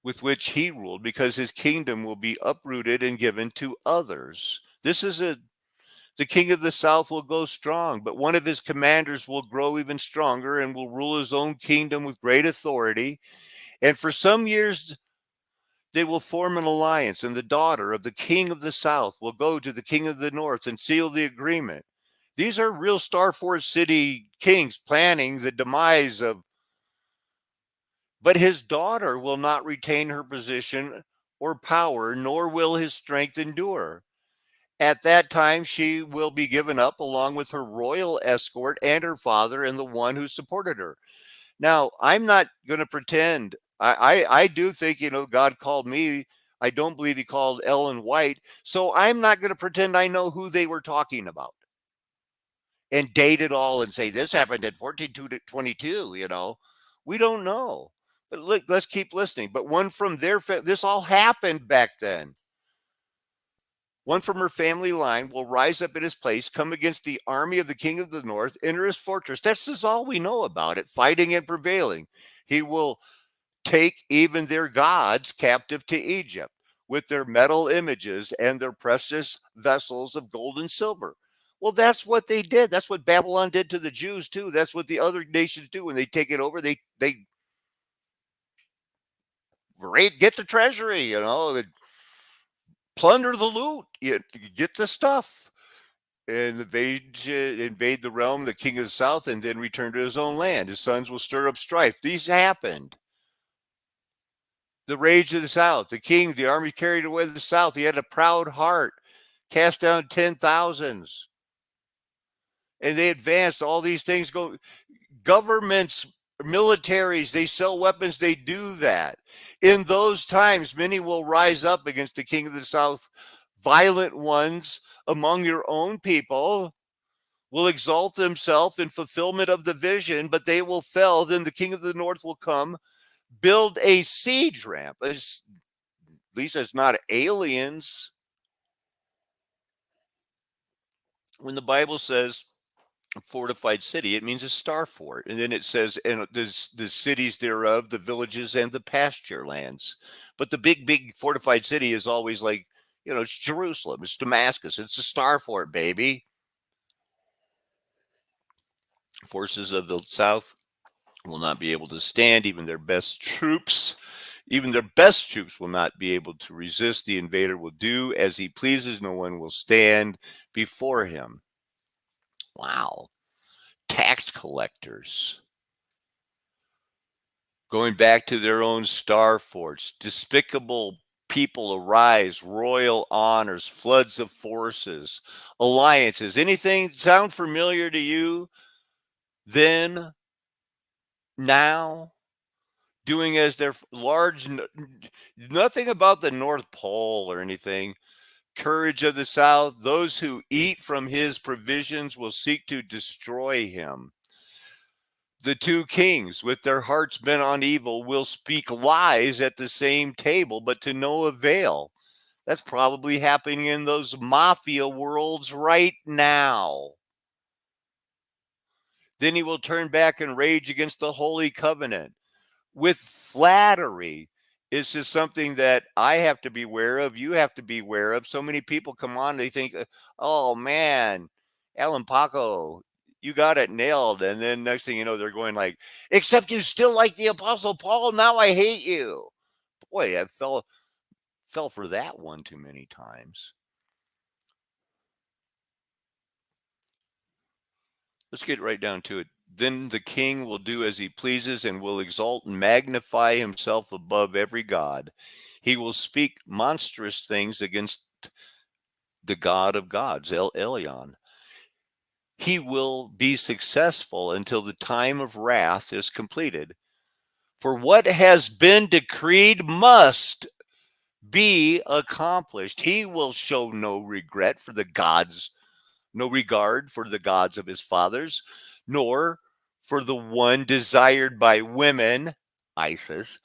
with which he ruled, because his kingdom will be uprooted and given to others. The king of the south will go strong, but one of his commanders will grow even stronger and will rule his own kingdom with great authority. And for some years, they will form an alliance, and the daughter of the king of the south will go to the king of the north and seal the agreement. These are real Starford City kings planning the demise of. But his daughter will not retain her position or power, nor will his strength endure. At that time, she will be given up along with her royal escort and her father and the one who supported her. Now, I'm not going to pretend. I do think, God called me. I don't believe he called Ellen White. So I'm not going to pretend I know who they were talking about and date it all and say this happened at 1422, we don't know. But look, let's keep listening. But one from this all happened back then. One from her family line will rise up in his place, come against the army of the king of the north, enter his fortress. This is all we know about it, fighting and prevailing. He will take even their gods captive to Egypt with their metal images and their precious vessels of gold and silver. Well, that's what they did. That's what Babylon did to the Jews too. That's what the other nations do when they take it over. They get the treasury, plunder the loot, get the stuff, and invade the realm, the king of the south, and then return to his own land. His sons will stir up strife. These happened. The rage of the south. The king, the army carried away the south. He had a proud heart, cast down 10,000s. And they advanced. All these things go. Governments, militaries, they sell weapons, they do that. In those times, many will rise up against the king of the south. Violent ones among your own people will exalt themselves in fulfillment of the vision, but they will fail. Then the king of the north will come, build a siege ramp. At least it's not aliens. When the Bible says fortified city, it means a star fort. And then it says, and the cities thereof, the villages and the pasture lands. But the big fortified city is always like, it's Jerusalem, it's Damascus, it's a star fort, baby. Forces of the south will not be able to stand. Even their best troops will not be able to resist. The invader will do as he pleases. No one will stand before him. Wow. Tax collectors. Going back to their own star forts, despicable people arise, royal honors, floods of forces, alliances. Anything sound familiar to you? Then, now, doing as their large, nothing about the North Pole or anything. Courage of the South, those who eat from his provisions will seek to destroy him. The two kings, with their hearts bent on evil, will speak lies at the same table, but to no avail. That's probably happening in those mafia worlds right now. Then he will turn back and rage against the Holy Covenant. With flattery, it's just something that I have to be aware of. You have to be aware of. So many people come on, they think, oh man, Alan Paco, you got it nailed. And then next thing you know, they're going like, except you still like the Apostle Paul. Now I hate you. Boy, I fell for that one too many times. Let's get right down to it. Then the king will do as he pleases and will exalt and magnify himself above every god. He will speak monstrous things against the God of gods, El Elyon. He will be successful until the time of wrath is completed. For what has been decreed must be accomplished. He will show no regret for the gods, no regard for the gods of his fathers, nor for the one desired by women, Isis,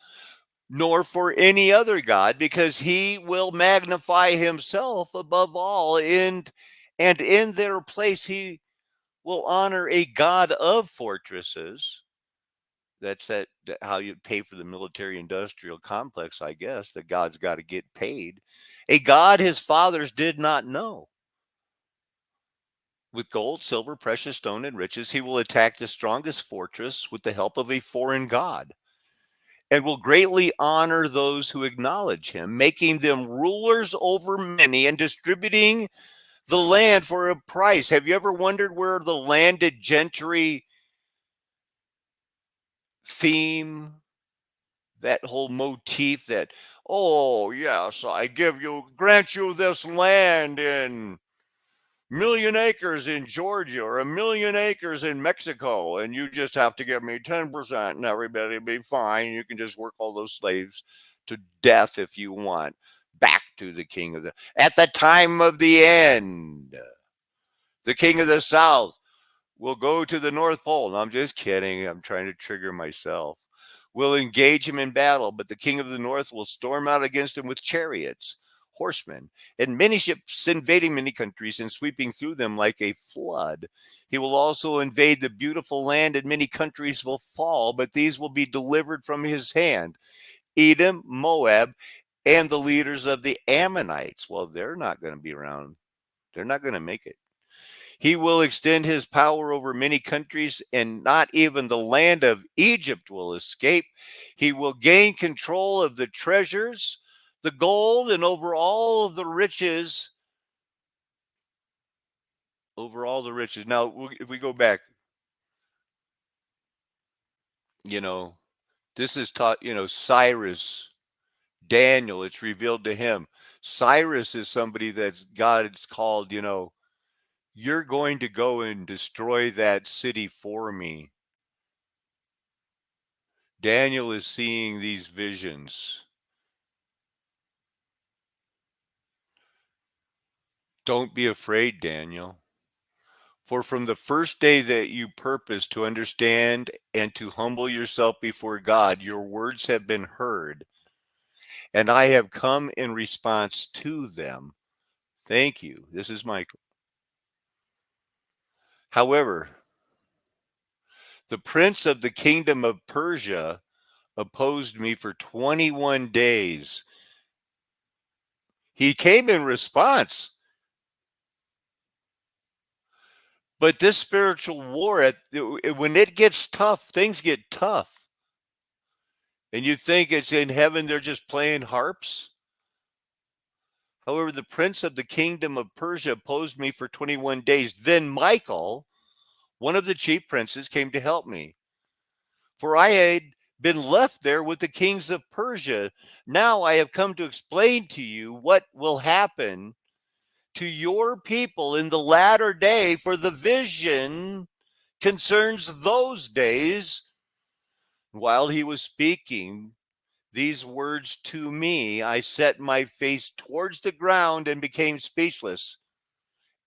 nor for any other god, because he will magnify himself above all, and in their place he will honor a god of fortresses. That's how you pay for the military industrial complex, I guess. The god's got to get paid. A god his fathers did not know. With gold, silver, precious stone, and riches, he will attack the strongest fortress with the help of a foreign god, and will greatly honor those who acknowledge him, making them rulers over many and distributing the land for a price. Have you ever wondered where the landed gentry theme, that whole motif that, oh, yes, grant you this land in million acres in Georgia or a million acres in Mexico, and you just have to give me 10% and everybody will be fine. You can just work all those slaves to death if you want. Back to the king of at the time of the end, the king of the South will go to the North Pole. No, I'm just kidding. I'm trying to trigger myself. Will engage him in battle, but the king of the North will storm out against him with chariots, horsemen, and many ships, invading many countries and sweeping through them like a flood. He will also invade the beautiful land, and many countries will fall, but these will be delivered from his hand. Edom, Moab, and the leaders of the Ammonites. Well, they're not going to be around. They're not going to make it. He will extend his power over many countries, and not even the land of Egypt will escape. He will gain control of the treasures, the gold, and over all of the riches. Over all the riches. Now, if we go back, you know, this is taught, Cyrus, Daniel, it's revealed to him. Cyrus is somebody that's God's called, you're going to go and destroy that city for me. Daniel is seeing these visions. Don't be afraid, Daniel. For from the first day that you purpose to understand and to humble yourself before God, your words have been heard, and I have come in response to them. Thank you. This is Michael. However, the prince of the kingdom of Persia opposed me for 21 days. He came in response. But this spiritual war, when it gets tough, things get tough. And you think it's in heaven, they're just playing harps? However, the prince of the kingdom of Persia opposed me for 21 days. Then Michael, one of the chief princes, came to help me. For I had been left there with the kings of Persia. Now I have come to explain to you what will happen to your people in the latter day, for the vision concerns those days. While he was speaking these words to me, I set my face towards the ground and became speechless.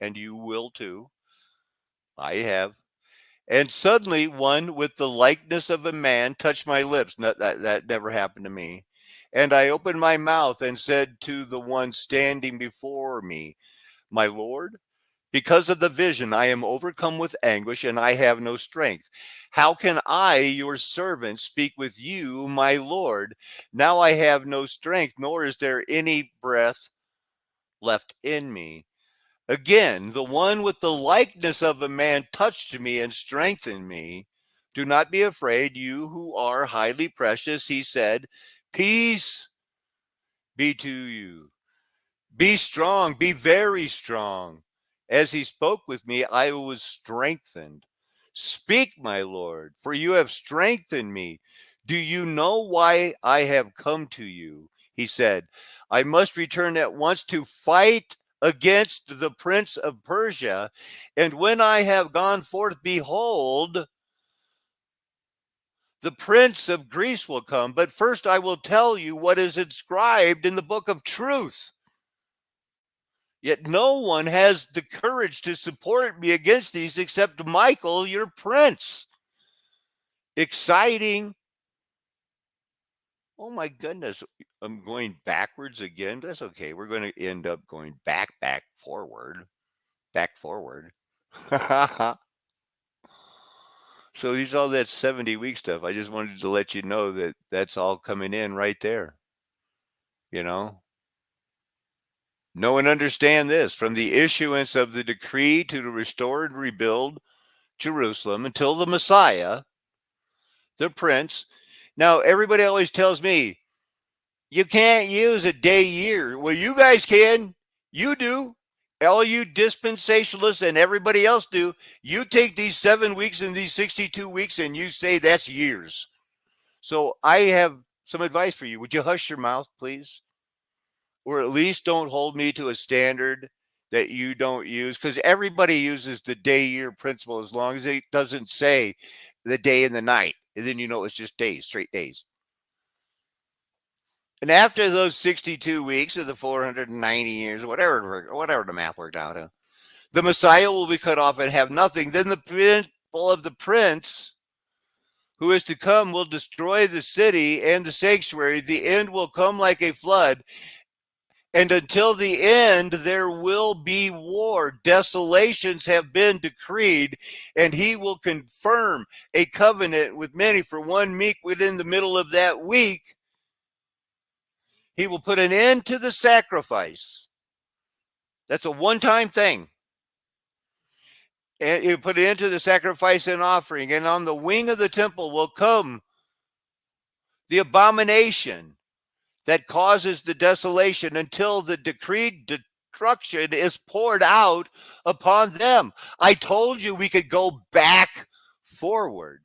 And you will too. I have. And suddenly one with the likeness of a man touched my lips. That never happened to me. And I opened my mouth and said to the one standing before me, my Lord, because of the vision, I am overcome with anguish and I have no strength. How can I, your servant, speak with you, my Lord? Now I have no strength, nor is there any breath left in me. Again, the one with the likeness of a man touched me and strengthened me. Do not be afraid, you who are highly precious, he said. Peace be to you. Be strong, be very strong. As he spoke with me, I was strengthened. Speak, my Lord, for you have strengthened me. Do you know why I have come to you? He said, I must return at once to fight against the prince of Persia. And when I have gone forth, behold, the prince of Greece will come. But first I will tell you what is inscribed in the book of truth. Yet no one has the courage to support me against these except Michael, your prince. Exciting. Oh my goodness. I'm going backwards again. That's okay. We're going to end up going back, forward, back, forward. So these all that 70-week stuff. I just wanted to let you know that that's all coming in right there. You know, know and understand this: from the issuance of the decree to restore and rebuild Jerusalem until the Messiah, the prince. Now, everybody always tells me, you can't use a day year. Well, you guys can. You do. All you dispensationalists and everybody else do. You take these 7 weeks and these 62 weeks and you say that's years. So I have some advice for you. Would you hush your mouth, please? Or at least don't hold me to a standard that you don't use, because everybody uses the day year principle as long as it doesn't say the day and the night. And then you know it's just days, straight days. And after those 62 weeks of the 490 years, whatever the math worked out, the Messiah will be cut off and have nothing. Then the people of the prince who is to come will destroy the city and the sanctuary. The end will come like a flood. And until the end, there will be war. Desolations have been decreed, and he will confirm a covenant with many for 1 week. Within the middle of that week, he will put an end to the sacrifice. That's a one-time thing. And he'll put an end to the sacrifice and offering. And on the wing of the temple will come the abomination that causes the desolation until the decreed destruction is poured out upon them. I told you we could go back forward.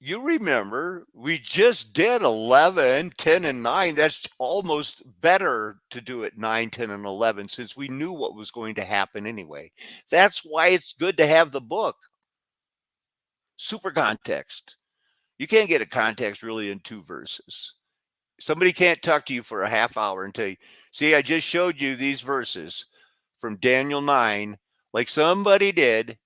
You remember we just did 11, 10, and 9. That's almost better to do it 9, 10, and 11 since we knew what was going to happen anyway. That's why it's good to have the book. Super context. You can't get a context really in 2 verses. Somebody can't talk to you for a half hour and tell you, see, I just showed you these verses from Daniel 9, like somebody did,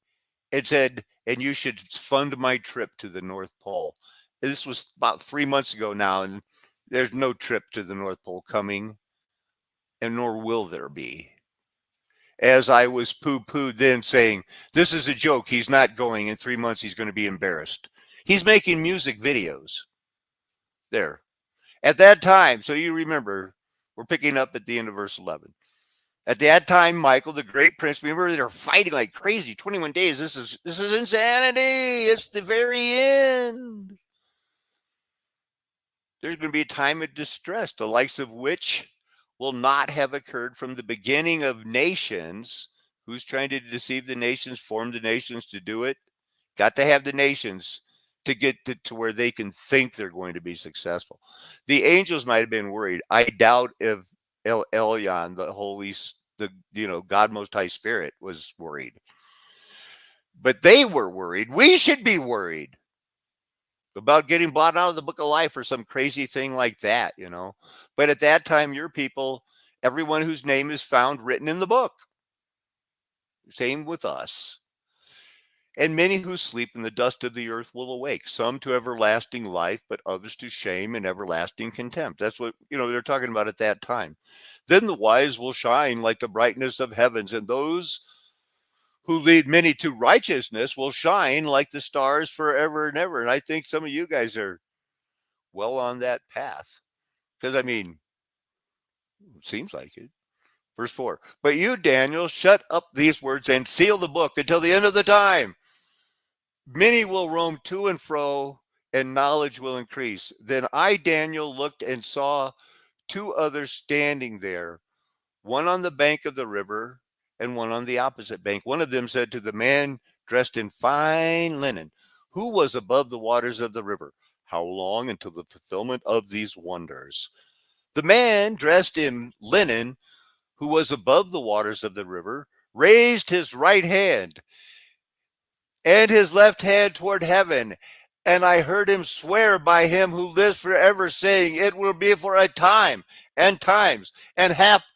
and said, and you should fund my trip to the North Pole. And this was about 3 months ago now, and there's no trip to the North Pole coming, and nor will there be. As I was poo-pooed then saying, this is a joke, he's not going, in 3 months he's going to be embarrassed. He's making music videos. There. At that time, so you remember, we're picking up at the end of verse 11. At that time, Michael, the great prince, remember they were fighting like crazy. 21 days. This is insanity. It's the very end. There's going to be a time of distress, the likes of which will not have occurred from the beginning of nations. Who's trying to deceive the nations, form the nations to do it? got to have the nations to get to where they can think they're going to be successful. The angels might have been worried. I doubt if Elyon, the God Most High Spirit, was worried. But they were worried. We should be worried about getting blotted out of the book of life or some crazy thing like that, But at that time, your people, everyone whose name is found written in the book. Same with us. And many who sleep in the dust of the earth will awake, some to everlasting life, but others to shame and everlasting contempt. That's what, they're talking about at that time. Then the wise will shine like the brightness of heavens, and those who lead many to righteousness will shine like the stars forever and ever. And I think some of you guys are well on that path. Because, it seems like it. Verse 4. But you, Daniel, shut up these words and seal the book until the end of the time. Many will roam to and fro, and knowledge will increase. Then I, Daniel, looked and saw two others standing there, one on the bank of the river and one on the opposite bank. One of them said to the man dressed in fine linen, who was above the waters of the river, how long until the fulfillment of these wonders? The man dressed in linen, who was above the waters of the river, raised his right hand and his left hand toward heaven. And I heard him swear by him who lives forever, saying, it will be for a time and times and half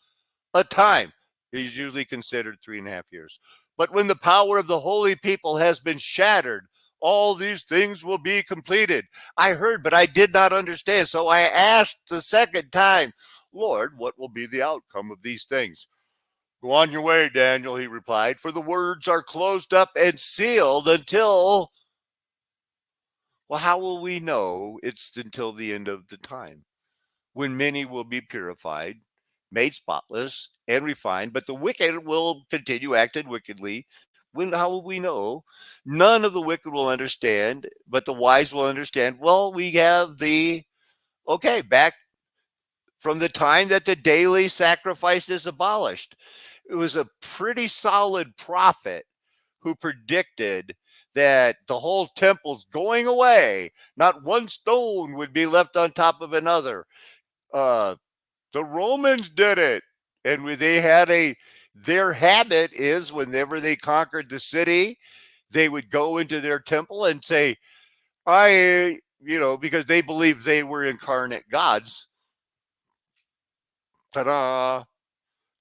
a time. He's usually considered 3.5 years. But when the power of the holy people has been shattered, all these things will be completed. I heard, but I did not understand. So I asked the second time, Lord, what will be the outcome of these things? Go on your way, Daniel, he replied, for the words are closed up and sealed until, well, how will we know it's until the end of the time? When many will be purified, made spotless, and refined, but the wicked will continue acting wickedly. How will we know? None of the wicked will understand, but the wise will understand. Well, we have back from the time that the daily sacrifice is abolished. It was a pretty solid prophet who predicted that the whole temple's going away. Not one stone would be left on top of another. The Romans did it. And they had their habit is whenever they conquered the city, they would go into their temple and say, because they believed they were incarnate gods. Ta-da.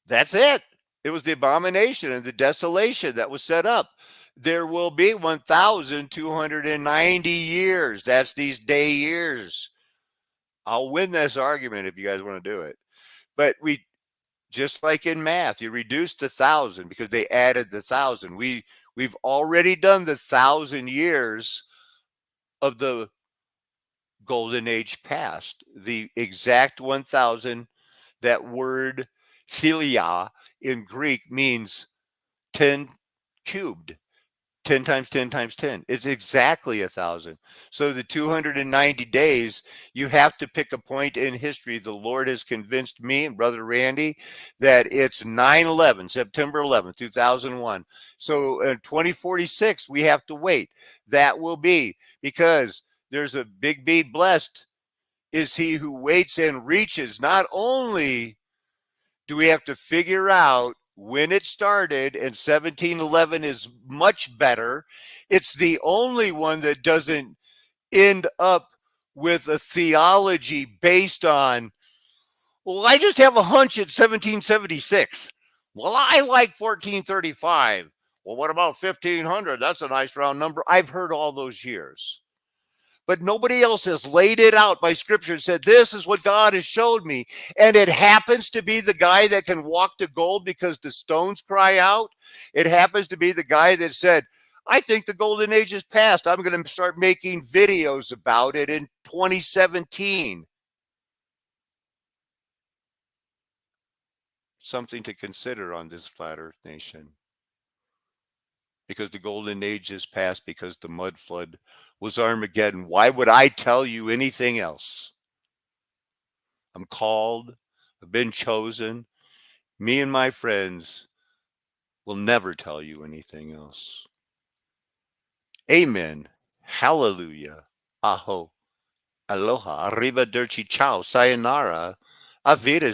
That's it. It was the abomination and the desolation that was set up. There will be 1,290 years. That's these day years. I'll win this argument if you guys want to do it. But just like in math, you reduced the 1,000 because they added the 1,000. We've already done the 1,000 years of the golden age past. The exact 1,000. That word Celia in Greek means 10 cubed. 10 times 10 times 10. It's exactly 1,000. So the 290 days, you have to pick a point in history. The Lord has convinced me and Brother Randy that it's 9/11, September 11th, 2001. So in 2046, we have to wait. That will be because there's a big B, blessed is he who waits and reaches. Not only do we have to figure out when it started, and 1711 is much better. It's the only one that doesn't end up with a theology based on, well, I just have a hunch at 1776. Well, I like 1435. Well, what about 1500? That's a nice round number. I've heard all those years. But nobody else has laid it out by scripture and said, this is what God has showed me. And it happens to be the guy that can walk to gold because the stones cry out. It happens to be the guy that said, I think the golden age is past. I'm going to start making videos about it in 2017. Something to consider on this flat earth nation. Because the golden age is past, because the mud flood was Armageddon. Why would I tell you anything else? I'm called. I've been chosen. Me and my friends will never tell you anything else. Amen. Hallelujah. Aho. Aloha. Arrivederci. Ciao. Sayonara. Auf Wiedersehen.